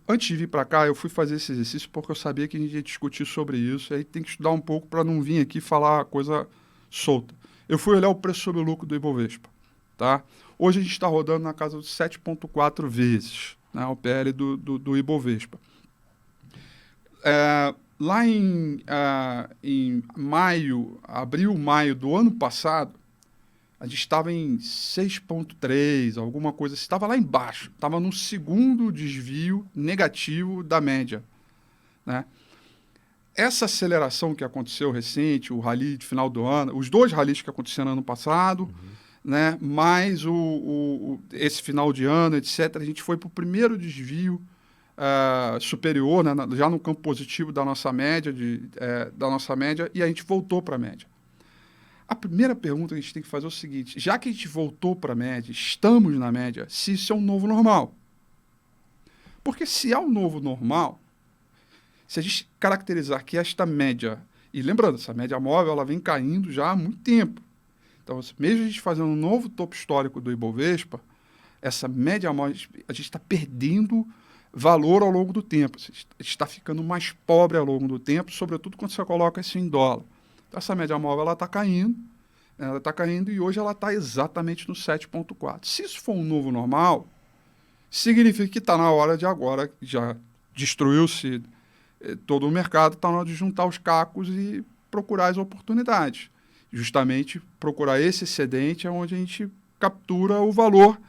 Antes de vir para cá, eu fui fazer esse exercício porque eu sabia que a gente ia discutir sobre isso, aí tem que estudar um pouco para não vir aqui falar coisa solta. Eu fui olhar o preço sobre o lucro do Ibovespa. Tá? Hoje a gente está rodando na casa de 7,4 vezes, né, o PL do Ibovespa. Lá em abril, maio do ano passado, a gente estava em 6,3, alguma coisa assim, estava lá embaixo, estava no segundo desvio negativo da média. Né? Essa aceleração que aconteceu recente, o rally de final do ano, os dois rallies que aconteceram no ano passado, né, mais esse final de ano, etc., a gente foi para o primeiro desvio superior, né, já no campo positivo da nossa média, e a gente voltou para a média. A primeira pergunta que a gente tem que fazer é o seguinte: já que a gente voltou para a média, estamos na média, se isso é um novo normal. Porque se é um novo normal, se a gente caracterizar que esta média, e lembrando, essa média móvel ela vem caindo já há muito tempo. Então, mesmo a gente fazendo um novo topo histórico do Ibovespa, essa média móvel, a gente está perdendo valor ao longo do tempo. A gente está ficando mais pobre ao longo do tempo, sobretudo quando você coloca isso em dólar. Então, essa média móvel está caindo, e hoje ela está exatamente no 7,4. Se isso for um novo normal, significa que está na hora de agora, já destruiu-se todo o mercado, está na hora de juntar os cacos e procurar as oportunidades. Justamente procurar esse excedente é onde a gente captura o valor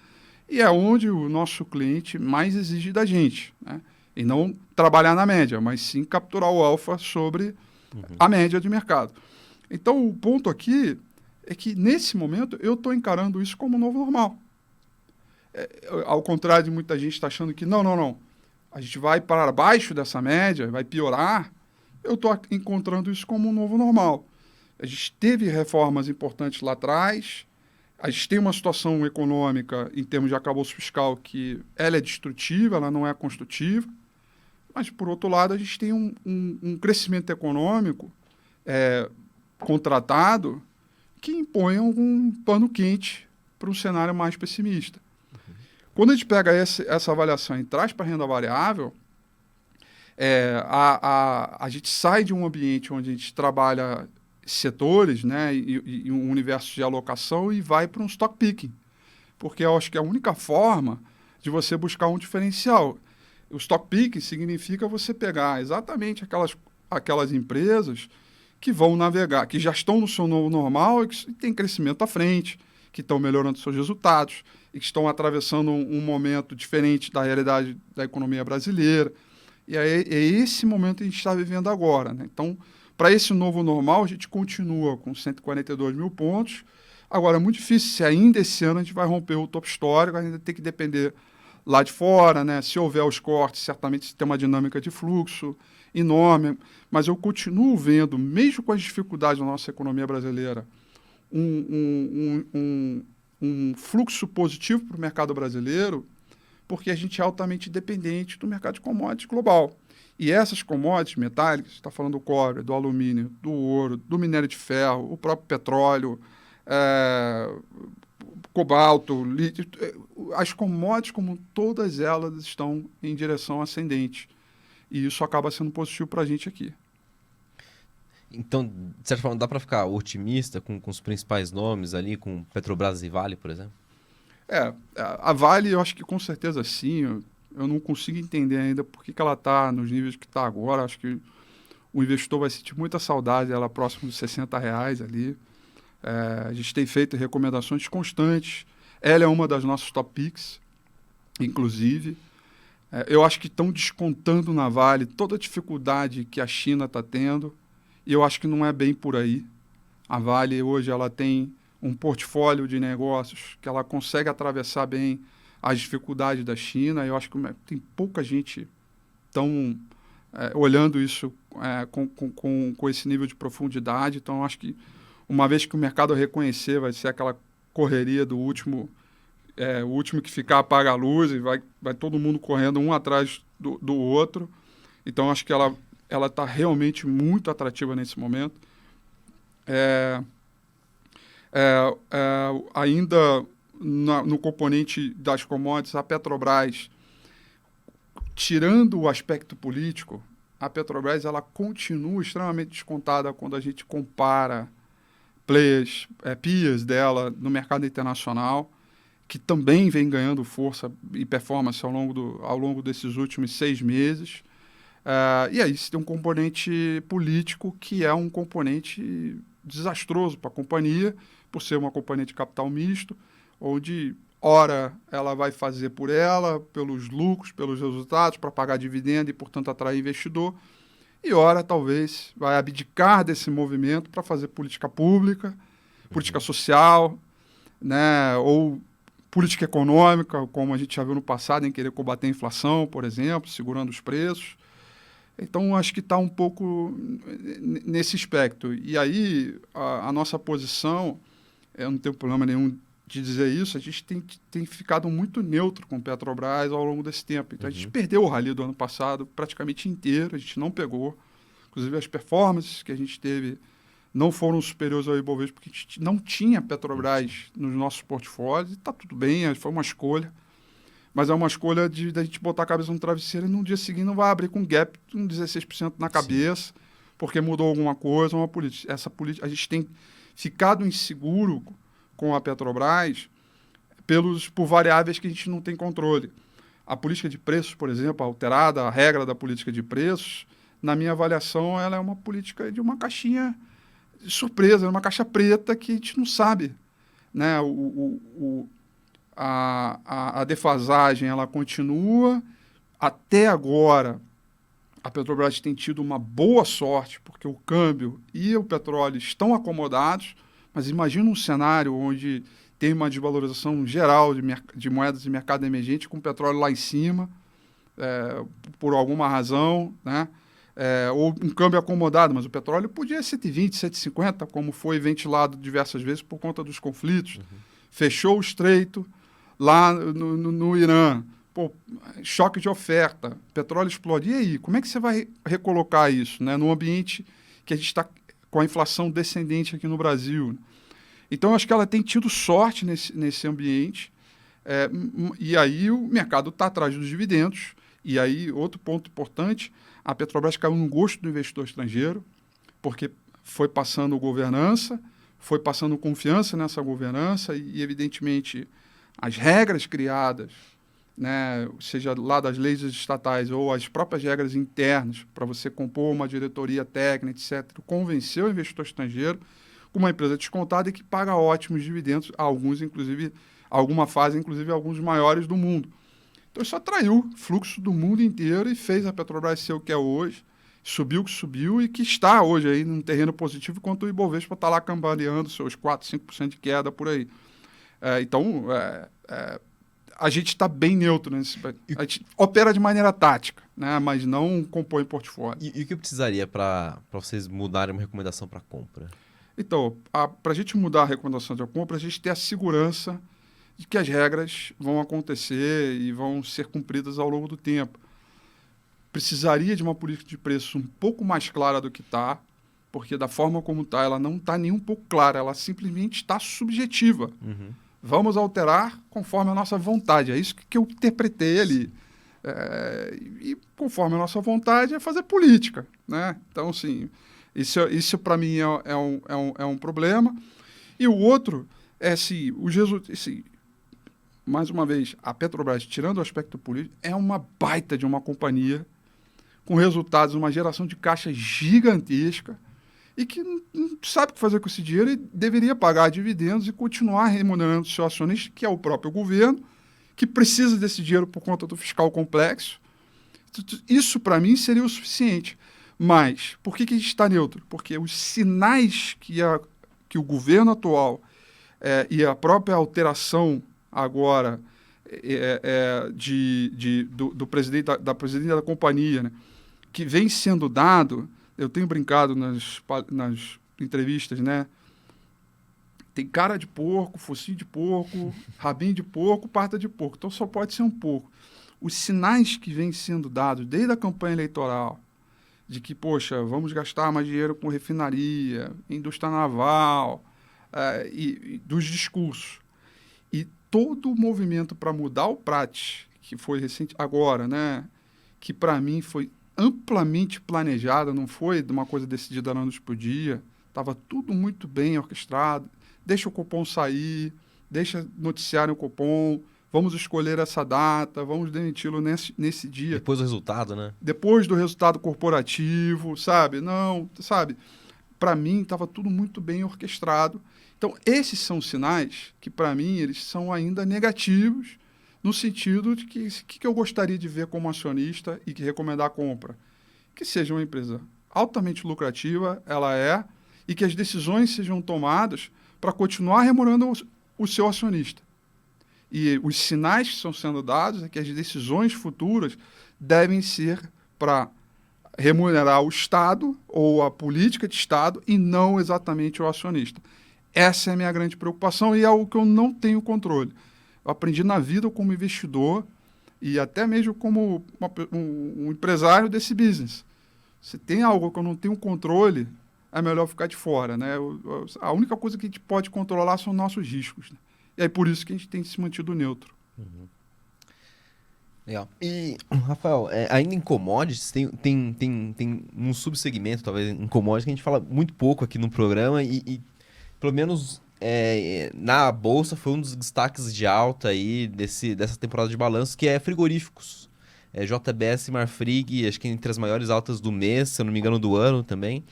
e é onde o nosso cliente mais exige da gente. Né? E não trabalhar na média, mas sim capturar o alfa sobre a média de mercado. Então, o ponto aqui é que, nesse momento, eu estou encarando isso como um novo normal. Ao contrário de muita gente está achando que não, a gente vai para baixo dessa média, vai piorar, eu estou encontrando isso como um novo normal. A gente teve reformas importantes lá atrás, a gente tem uma situação econômica, em termos de arcabouço fiscal, que ela é destrutiva, ela não é construtiva, mas, por outro lado, a gente tem um crescimento econômico contratado que impõe algum pano quente para um cenário mais pessimista. Quando a gente pega essa avaliação e traz para a renda variável, a gente sai de um ambiente onde a gente trabalha setores, né, e um universo de alocação e vai para um stock picking, porque eu acho que é a única forma de você buscar um diferencial. O stock picking significa você pegar exatamente aquelas empresas que vão navegar, que já estão no seu novo normal e que têm crescimento à frente, que estão melhorando seus resultados e que estão atravessando um momento diferente da realidade da economia brasileira. E é esse momento que a gente está vivendo agora. Né? Então, para esse novo normal, a gente continua com 142 mil pontos. Agora, é muito difícil se ainda esse ano a gente vai romper o topo histórico, ainda tem que depender lá de fora, né? Se houver os cortes, certamente tem uma dinâmica de fluxo enorme, mas eu continuo vendo, mesmo com as dificuldades da nossa economia brasileira, um fluxo positivo para o mercado brasileiro, porque a gente é altamente dependente do mercado de commodities global. E essas commodities metálicas, está falando do cobre, do alumínio, do ouro, do minério de ferro, o próprio petróleo, cobalto, lítio, as commodities, como todas elas, estão em direção ascendente. E isso acaba sendo positivo para a gente aqui. Então, de certa forma, dá para ficar otimista com os principais nomes ali, com Petrobras e Vale, por exemplo? A Vale, eu acho que com certeza sim. Eu não consigo entender ainda por que ela está nos níveis que está agora. Acho que o investidor vai sentir muita saudade dela próximo dos R$60 ali. A gente tem feito recomendações constantes. Ela é uma das nossas top picks, inclusive. Eu acho que estão descontando na Vale toda a dificuldade que a China está tendo, e eu acho que não é bem por aí. A Vale hoje ela tem um portfólio de negócios que ela consegue atravessar bem as dificuldades da China, e eu acho que tem pouca gente tão olhando isso com esse nível de profundidade. Então, eu acho que uma vez que o mercado reconhecer, vai ser aquela correria do último... o último que ficar apaga a luz e vai todo mundo correndo um atrás do outro. Então, acho que ela está realmente muito atrativa nesse momento. Ainda no componente das commodities, a Petrobras, tirando o aspecto político, a Petrobras ela continua extremamente descontada quando a gente compara peers dela no mercado internacional, que também vem ganhando força e performance ao longo desses últimos 6 meses. E aí você tem um componente político que é um componente desastroso para a companhia, por ser uma companhia de capital misto, onde ora ela vai fazer por ela, pelos lucros, pelos resultados, para pagar dividendo e, portanto, atrair investidor, e ora talvez vai abdicar desse movimento para fazer política pública, política social, né, ou política econômica, como a gente já viu no passado, em querer combater a inflação, por exemplo, segurando os preços. Então, acho que está um pouco nesse aspecto. E aí, a nossa posição, eu não tenho problema nenhum de dizer isso, a gente tem ficado muito neutro com o Petrobras ao longo desse tempo. Então, a gente perdeu o rally do ano passado praticamente inteiro, a gente não pegou. Inclusive, as performances que a gente teve não foram superiores ao Ibovespa, porque a gente não tinha Petrobras nos nossos portfólios, e está tudo bem, foi uma escolha. Mas é uma escolha da gente botar a cabeça no travesseiro e no dia seguinte não vai abrir com gap com 16% na cabeça, porque mudou alguma coisa, uma política. Essa política, a gente tem ficado inseguro com a Petrobras por variáveis que a gente não tem controle. A política de preços, por exemplo, alterada, a regra da política de preços, na minha avaliação, ela é uma política de uma caixinha de surpresa, uma caixa preta que a gente não sabe, né? A defasagem ela continua. Até agora, a Petrobras tem tido uma boa sorte, porque o câmbio e o petróleo estão acomodados, mas imagina um cenário onde tem uma desvalorização geral de moedas de mercado emergente, com o petróleo lá em cima, por alguma razão, né? Ou um câmbio acomodado, mas o petróleo podia ser 120, 150, como foi ventilado diversas vezes por conta dos conflitos. Fechou o estreito lá no Irã, choque de oferta, petróleo explode. E aí, como é que você vai recolocar isso, né, no ambiente que a gente está com a inflação descendente aqui no Brasil? Então, eu acho que ela tem tido sorte nesse ambiente, e aí o mercado está atrás dos dividendos. E aí, outro ponto importante, a Petrobras caiu no gosto do investidor estrangeiro, porque foi passando governança, foi passando confiança nessa governança e evidentemente, as regras criadas, né, seja lá das leis estatais ou as próprias regras internas para você compor uma diretoria técnica, etc., convenceu o investidor estrangeiro com uma empresa descontada e que paga ótimos dividendos, alguns, inclusive, alguma fase, inclusive, alguns maiores do mundo. Então, isso atraiu fluxo do mundo inteiro e fez a Petrobras ser o que é hoje, subiu o que subiu e que está hoje aí num terreno positivo, enquanto o Ibovespa está lá cambaleando seus 4%, 5% de queda por aí. Então, a gente está bem neutro nesse. A gente opera de maneira tática, né? Mas não compõe portfólio. E o que precisaria para vocês mudarem uma recomendação para compra? Então, para a gente mudar a recomendação de compra, a gente ter a segurança de que as regras vão acontecer e vão ser cumpridas ao longo do tempo. Precisaria de uma política de preços um pouco mais clara do que está, porque da forma como está, ela não está nem um pouco clara, ela simplesmente está subjetiva. Vamos alterar conforme a nossa vontade. É isso que eu interpretei ali. E conforme a nossa vontade é fazer política, né? Então, assim, isso para mim é um problema. E o outro é se os resultados... Mais uma vez, a Petrobras, tirando o aspecto político, é uma baita de uma companhia com resultados, uma geração de caixa gigantesca, e que não sabe o que fazer com esse dinheiro e deveria pagar dividendos e continuar remunerando o seu acionista, que é o próprio governo, que precisa desse dinheiro por conta do fiscal complexo. Isso, para mim, seria o suficiente. Mas, por que a gente está neutro? Porque os sinais que o governo atual e a própria alteração agora do presidente da presidente da companhia, né, que vem sendo dado... Eu tenho brincado nas entrevistas, né? Tem cara de porco, focinho de porco, rabinho de porco, pata de porco. Então só pode ser um porco. Os sinais que vêm sendo dados desde a campanha eleitoral, de que, poxa, vamos gastar mais dinheiro com refinaria, indústria naval, e dos discursos. E todo o movimento para mudar o Prats, que foi recente agora, né, que para mim foi amplamente planejada, não foi de uma coisa decidida da noite para o dia, estava tudo muito bem orquestrado, deixa o Copom sair, deixa noticiar o Copom, vamos escolher essa data, vamos demiti-lo nesse dia. Depois do resultado, né? Depois do resultado corporativo, sabe? Não, sabe? Para mim, estava tudo muito bem orquestrado. Então, esses são sinais que, para mim, eles são ainda negativos, no sentido de que eu gostaria de ver como acionista e que recomendar a compra. Que seja uma empresa altamente lucrativa, ela é, e que as decisões sejam tomadas para continuar remunerando o seu acionista. E os sinais que estão sendo dados é que as decisões futuras devem ser para remunerar o Estado ou a política de Estado e não exatamente o acionista. Essa é a minha grande preocupação e é algo que eu não tenho controle. Eu aprendi na vida como investidor e até mesmo como um empresário desse business. Se tem algo que eu não tenho controle, é melhor ficar de fora, né? A única coisa que a gente pode controlar são nossos riscos, né? E é por isso que a gente tem se mantido neutro. Uhum. Legal. E, Rafael, ainda em commodities, tem um subsegmento, talvez, em commodities, que a gente fala muito pouco aqui no programa e pelo menos na Bolsa foi um dos destaques de alta aí dessa temporada de balanço, que é frigoríficos. JBS e Marfrig, acho que entre as maiores altas do mês, se eu não me engano, do ano também.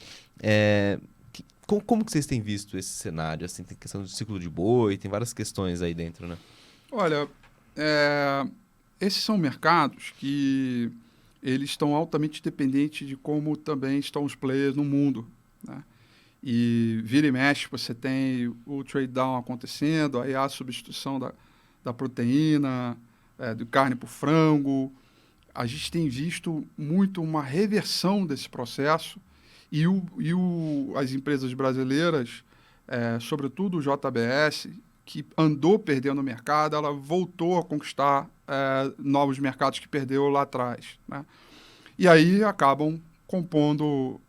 Como que vocês têm visto esse cenário? Assim, tem questão do ciclo de boi, tem várias questões aí dentro, né? Olha, esses são mercados que eles estão altamente dependentes de como também estão os players no mundo, né? E vira e mexe, você tem o trade down acontecendo, aí há a substituição da proteína, de carne por frango. A gente tem visto muito uma reversão desse processo e as empresas brasileiras, sobretudo o JBS, que andou perdendo o mercado, ela voltou a conquistar novos mercados que perdeu lá atrás, né? E aí acabam compondo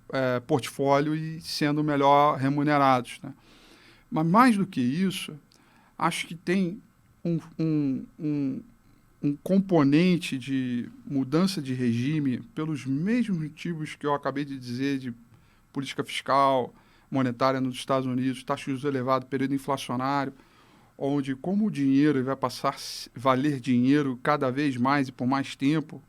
portfólio e sendo melhor remunerados, né? Mas mais do que isso, acho que tem um componente de mudança de regime pelos mesmos motivos que eu acabei de dizer, de política fiscal, monetária nos Estados Unidos, taxa de juros elevada, período inflacionário, onde como o dinheiro vai passar a valer dinheiro cada vez mais e por mais tempo,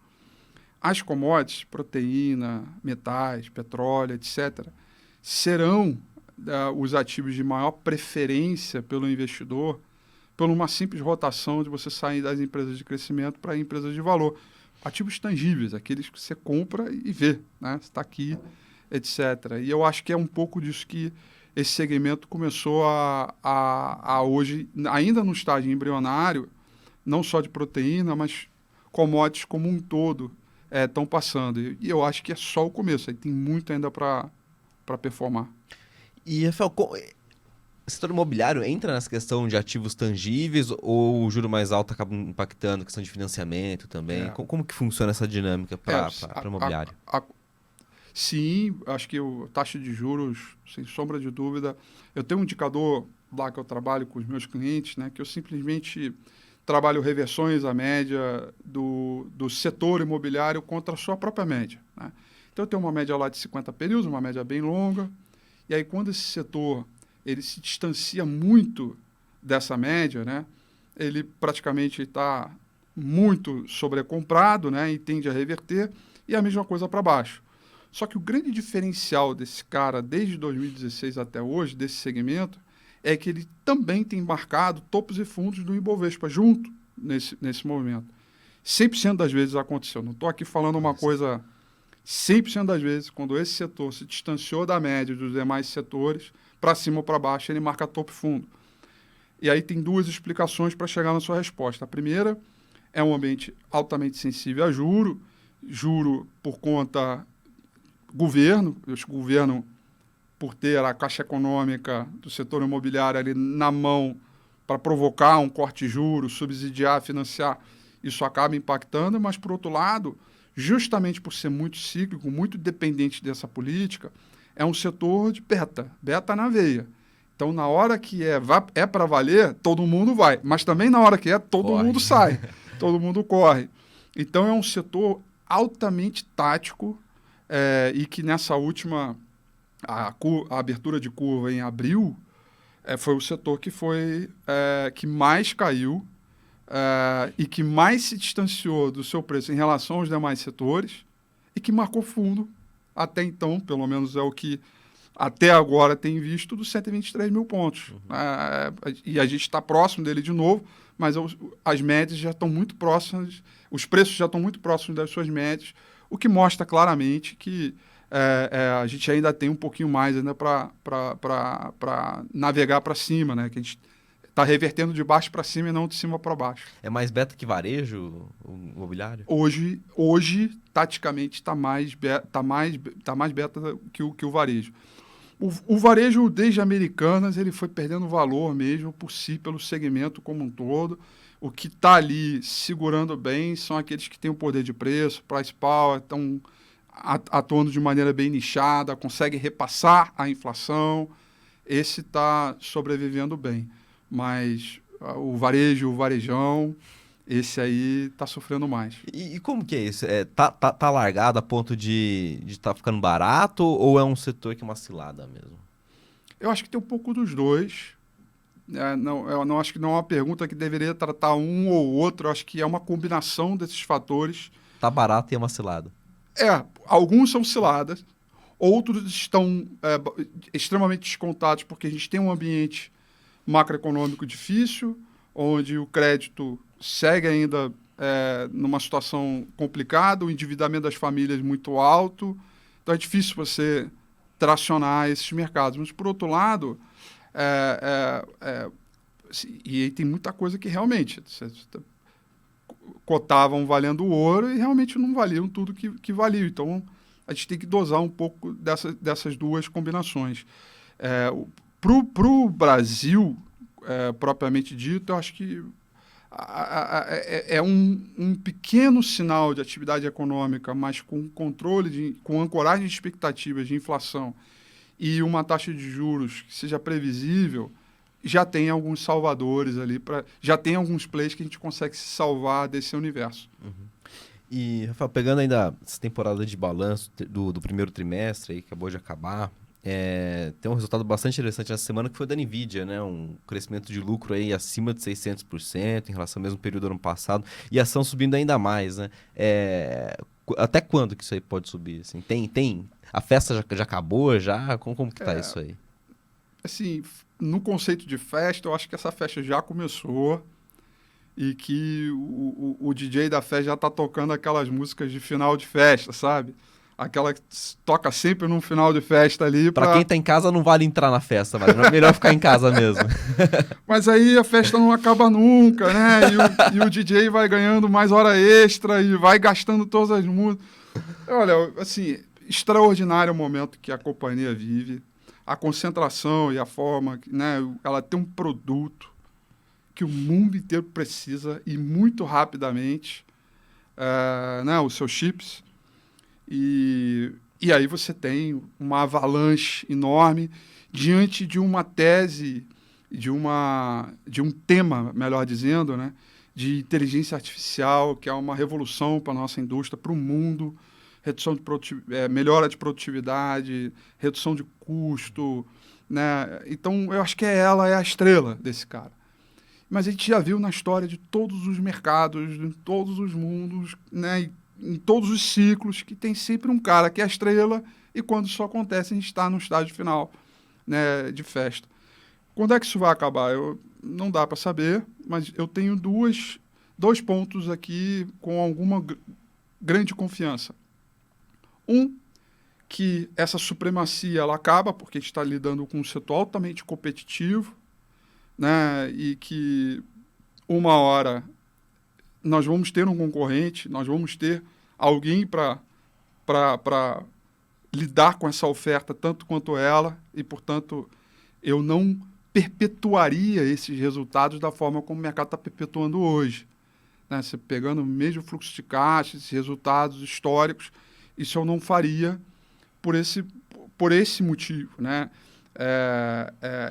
as commodities, proteína, metais, petróleo, etc., serão os ativos de maior preferência pelo investidor, por uma simples rotação de você sair das empresas de crescimento para empresas de valor. Ativos tangíveis, aqueles que você compra e vê, né? Você está aqui, etc. E eu acho que é um pouco disso que esse segmento começou a hoje, ainda no estágio embrionário, não só de proteína, mas commodities como um todo estão passando. E eu acho que é só o começo, aí tem muito ainda para performar. E, Rafael, o setor imobiliário entra nessa questão de ativos tangíveis ou o juro mais alto acaba impactando a questão de financiamento também? Como que funciona essa dinâmica para o imobiliário? Sim, acho que a taxa de juros, sem sombra de dúvida, eu tenho um indicador lá que eu trabalho com os meus clientes, né, que eu simplesmente trabalho reversões à média do setor imobiliário contra a sua própria média, né? Então eu tenho uma média lá de 50 períodos, uma média bem longa, e aí quando esse setor ele se distancia muito dessa média, né, ele praticamente está muito sobrecomprado, né, e tende a reverter, e a mesma coisa para baixo. Só que o grande diferencial desse cara, desde 2016 até hoje, desse segmento, é que ele também tem marcado topos e fundos do Ibovespa junto nesse movimento. 100% das vezes aconteceu. Não estou aqui falando uma coisa... 100% das vezes, quando esse setor se distanciou da média dos demais setores, para cima ou para baixo, ele marca topo e fundo. E aí tem duas explicações para chegar na sua resposta. A primeira é um ambiente altamente sensível a juro por conta governo, o governo, por ter a caixa econômica do setor imobiliário ali na mão para provocar um corte de juros, subsidiar, financiar, isso acaba impactando, mas, por outro lado, justamente por ser muito cíclico, muito dependente dessa política, é um setor de beta na veia. Então, na hora que é para valer, todo mundo vai. Mas também na hora que todo mundo sai. Todo mundo corre. Então, é um setor altamente tático e que nessa última a abertura de curva em abril foi o setor que mais caiu e que mais se distanciou do seu preço em relação aos demais setores e que marcou fundo até então, pelo menos é o que até agora tem visto, dos 123 mil pontos. E a gente está próximo dele de novo, mas as médias já estão muito próximas, os preços já estão muito próximos das suas médias, o que mostra claramente que a gente ainda tem um pouquinho mais ainda para navegar para cima, né? Que a gente está revertendo de baixo para cima e não de cima para baixo. É mais beta que varejo, o imobiliário? Hoje taticamente, está mais beta que o varejo. O varejo, desde Americanas, ele foi perdendo valor mesmo por si, pelo segmento como um todo. O que está ali segurando bem são aqueles que têm o poder de preço, price power, estão atuando de maneira bem nichada, conseguem repassar a inflação. Esse está sobrevivendo bem. Mas o varejo, o varejão, esse aí está sofrendo mais. E como que é isso? Tá largado a ponto de estar ficando barato ou é um setor que é uma cilada mesmo? Eu acho que tem um pouco dos dois. Eu não acho que não é uma pergunta que deveria tratar um ou outro. Eu acho que é uma combinação desses fatores. Tá barato e é uma cilada. Alguns são ciladas, outros estão extremamente descontados porque a gente tem um ambiente macroeconômico difícil, onde o crédito segue ainda numa situação complicada, o endividamento das famílias muito alto, então é difícil você tracionar esses mercados. Mas, por outro lado, e aí tem muita coisa que realmente cotavam valendo ouro e realmente não valiam tudo que valiam. Então, a gente tem que dosar um pouco dessas duas combinações. Para o Brasil, propriamente dito, eu acho que é um pequeno sinal de atividade econômica, mas com controle, com ancoragem de expectativas de inflação e uma taxa de juros que seja previsível, já tem alguns salvadores ali, já tem alguns plays que a gente consegue se salvar desse universo. Uhum. E, Rafael, pegando ainda essa temporada de balanço do primeiro trimestre, aí, que acabou de acabar, tem um resultado bastante interessante essa semana que foi da NVIDIA, né? Um crescimento de lucro aí acima de 600% em relação ao mesmo período do ano passado e a ação subindo ainda mais, né? Até quando que isso aí pode subir? Assim, a festa já acabou? Como que tá isso aí? Assim, no conceito de festa, eu acho que essa festa já começou e que o DJ da festa já tá tocando aquelas músicas de final de festa, sabe? Aquela que toca sempre num final de festa ali. Pra quem tá em casa, não vale entrar na festa, mas é melhor ficar em casa mesmo. Mas aí a festa não acaba nunca, né? E o DJ vai ganhando mais hora extra e vai gastando todas as músicas. Olha, assim, extraordinário o momento que a companhia vive. A concentração e a forma, né? Ela tem um produto que o mundo inteiro precisa e muito rapidamente, né? Os seus chips. E aí você tem uma avalanche enorme diante de uma tese, de um tema, melhor dizendo, né, de inteligência artificial, que é uma revolução para a nossa indústria, para o mundo, melhora de produtividade, redução de custo, né? Então, eu acho que ela é a estrela desse cara. Mas a gente já viu na história de todos os mercados, em todos os mundos, né, em todos os ciclos, que tem sempre um cara que é a estrela e quando isso acontece, a gente está no estágio final, né, de festa. Quando é que isso vai acabar? Não dá para saber, mas eu tenho dois pontos aqui com alguma grande confiança. Que essa supremacia ela acaba, porque a gente está lidando com um setor altamente competitivo, né, e que uma hora nós vamos ter um concorrente, nós vamos ter alguém para lidar com essa oferta tanto quanto ela, e, portanto, eu não perpetuaria esses resultados da forma como o mercado está perpetuando hoje. Né? Você pegando o mesmo fluxo de caixa, esses resultados históricos, isso eu não faria por esse motivo. Né?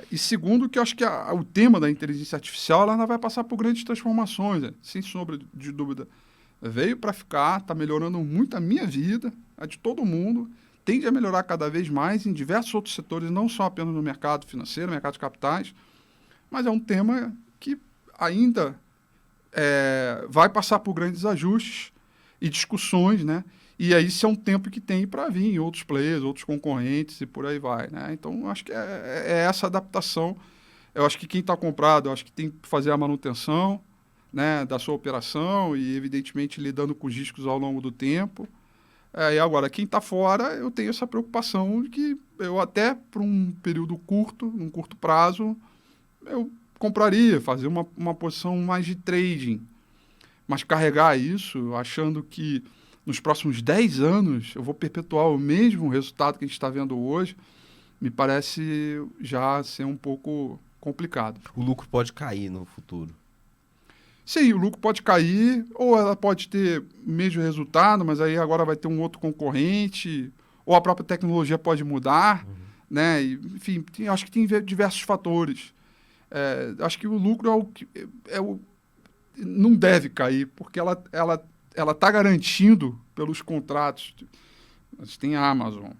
E segundo, que eu acho que o tema da inteligência artificial ela ainda vai passar por grandes transformações, né? Sem sombra de dúvida. Veio para ficar, está melhorando muito a minha vida, a de todo mundo, tende a melhorar cada vez mais em diversos outros setores, não só apenas no mercado financeiro, no mercado de capitais, mas é um tema que ainda vai passar por grandes ajustes e discussões, né? E aí isso é um tempo que tem para vir outros players, outros concorrentes e por aí vai, né? Então, eu acho que é essa adaptação. Eu acho que quem está comprado, eu acho que tem que fazer a manutenção, né, da sua operação e, evidentemente, lidando com os riscos ao longo do tempo. E agora, quem está fora, eu tenho essa preocupação de que eu até, por um período curto, num curto prazo, eu compraria, fazer uma posição mais de trading. Mas carregar isso, achando que nos próximos 10 anos eu vou perpetuar o mesmo resultado que a gente está vendo hoje, me parece já ser um pouco complicado. O lucro pode cair no futuro. Sim, o lucro pode cair, ou ela pode ter o mesmo resultado, mas aí agora vai ter um outro concorrente, ou a própria tecnologia pode mudar, né? E, enfim, acho que tem diversos fatores. Acho que o lucro não deve cair, porque ela está garantindo pelos contratos. Você tem a Amazon,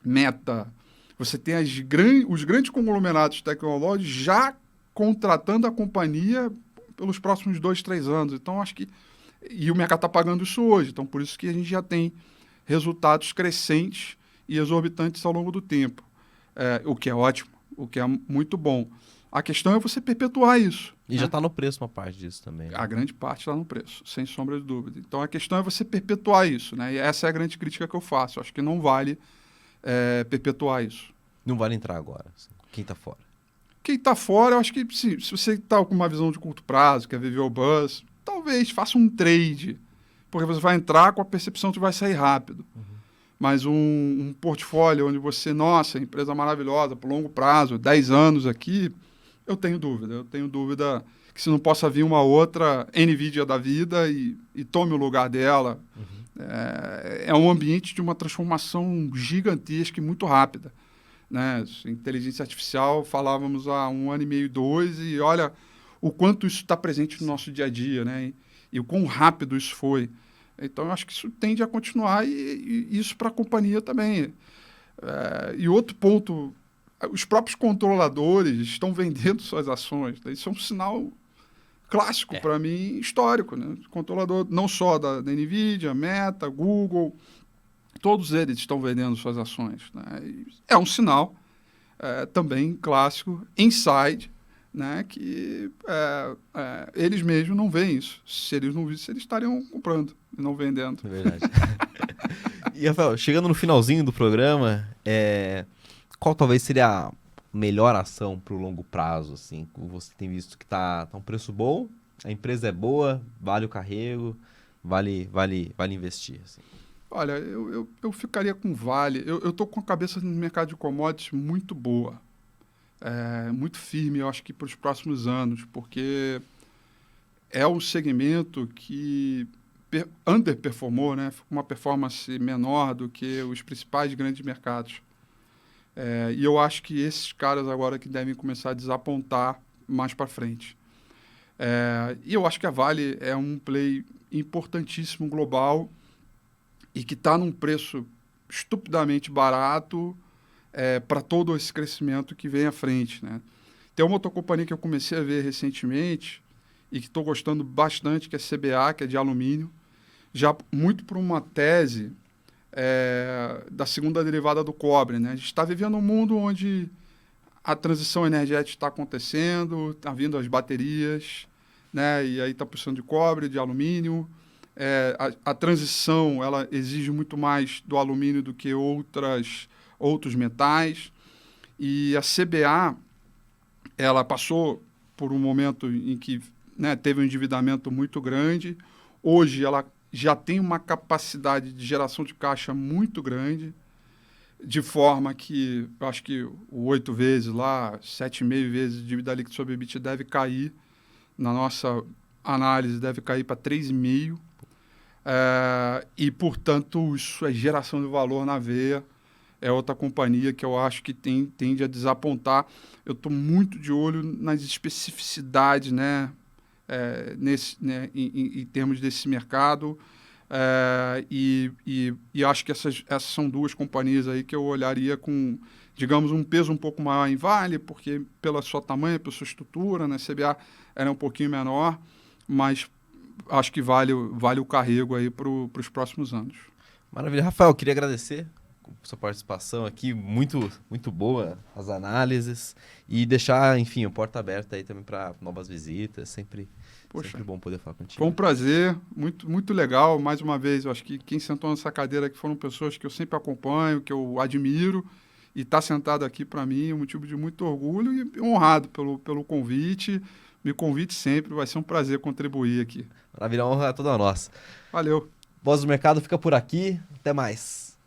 Meta, você tem os grandes conglomerados tecnológicos já contratando a companhia pelos próximos 2, 3 anos. Então, acho que... E o mercado está pagando isso hoje. Então, por isso que a gente já tem resultados crescentes e exorbitantes ao longo do tempo. O que é ótimo, o que é muito bom. A questão é você perpetuar isso. E já está no preço uma parte disso também. Né? A grande parte está no preço, sem sombra de dúvida. Então, a questão é você perpetuar isso, né? E essa é a grande crítica que eu faço. Eu acho que não vale perpetuar isso. Não vale entrar agora, assim, quem está fora. Quem está fora, eu acho que se você está com uma visão de curto prazo, quer viver o buzz, talvez faça um trade, porque você vai entrar com a percepção que vai sair rápido. Mas um portfólio onde você, nossa, empresa maravilhosa, por longo prazo, 10 anos aqui, eu tenho dúvida. Eu tenho dúvida que se não possa vir uma outra NVIDIA da vida e tome o lugar dela. É um ambiente de uma transformação gigantesca e muito rápida. Né? Inteligência artificial, falávamos há 1 ano e meio, 2, e olha o quanto isso está presente no nosso dia a dia, né? E o quão rápido isso foi. Então, eu acho que isso tende a continuar e isso para a companhia também. E outro ponto, os próprios controladores estão vendendo suas ações. Né? Isso é um sinal clássico, para mim, histórico. Né? Controlador não só da NVIDIA, Meta, Google... Todos eles estão vendendo suas ações. Né? É um sinal também clássico, inside, né? Que eles mesmos não veem isso. Se eles não vissem, eles estariam comprando e não vendendo. É verdade. E, Rafael, chegando no finalzinho do programa, qual talvez seria a melhor ação para o longo prazo? Assim? Você tem visto que tá um preço bom, a empresa é boa, vale o carrego, vale investir. Assim. Olha, eu ficaria com Vale. Eu estou com a cabeça no mercado de commodities muito boa. Muito firme, eu acho que para os próximos anos, porque é um segmento que underperformou, né? Com uma performance menor do que os principais grandes mercados. E eu acho que esses caras agora que devem começar a desapontar mais para frente. E eu acho que a Vale é um play importantíssimo global e que está num preço estupidamente barato para todo esse crescimento que vem à frente. Né? Tem uma outra companhia que eu comecei a ver recentemente e que estou gostando bastante, que é a CBA, que é de alumínio, já muito por uma tese da segunda derivada do cobre. Né? A gente está vivendo um mundo onde a transição energética está acontecendo, está vindo as baterias, né? E aí está precisando de cobre, de alumínio. A transição ela exige muito mais do alumínio do que outros metais. E a CBA ela passou por um momento em que, né, teve um endividamento muito grande. Hoje ela já tem uma capacidade de geração de caixa muito grande, de forma que eu acho que o 8 vezes lá, 7,5 vezes de dívida líquida sobre EBITDA deve cair. Na nossa análise, deve cair para 3,5. E, portanto, isso é geração de valor na veia. é outra companhia que eu acho que tende a desapontar. Eu estou muito de olho nas especificidades, né, em termos desse mercado. E acho que essas são duas companhias aí que eu olharia com, digamos, um peso um pouco maior em Vale, porque pela sua tamanho, pela sua estrutura, né, CBA era um pouquinho menor, mas acho que vale o carrego aí para os próximos anos. Maravilha. Rafael, queria agradecer por sua participação aqui, muito, muito boa as análises, e deixar, enfim, a porta aberta aí também para novas visitas, sempre bom poder falar contigo. Foi um prazer, muito, muito legal. Mais uma vez, eu acho que quem sentou nessa cadeira aqui foram pessoas que eu sempre acompanho, que eu admiro, e estar sentado aqui para mim é um motivo de muito orgulho e honrado pelo convite. Me convite sempre, vai ser um prazer contribuir aqui. Maravilha, a honra é toda nossa. Valeu. Voz do Mercado fica por aqui, até mais.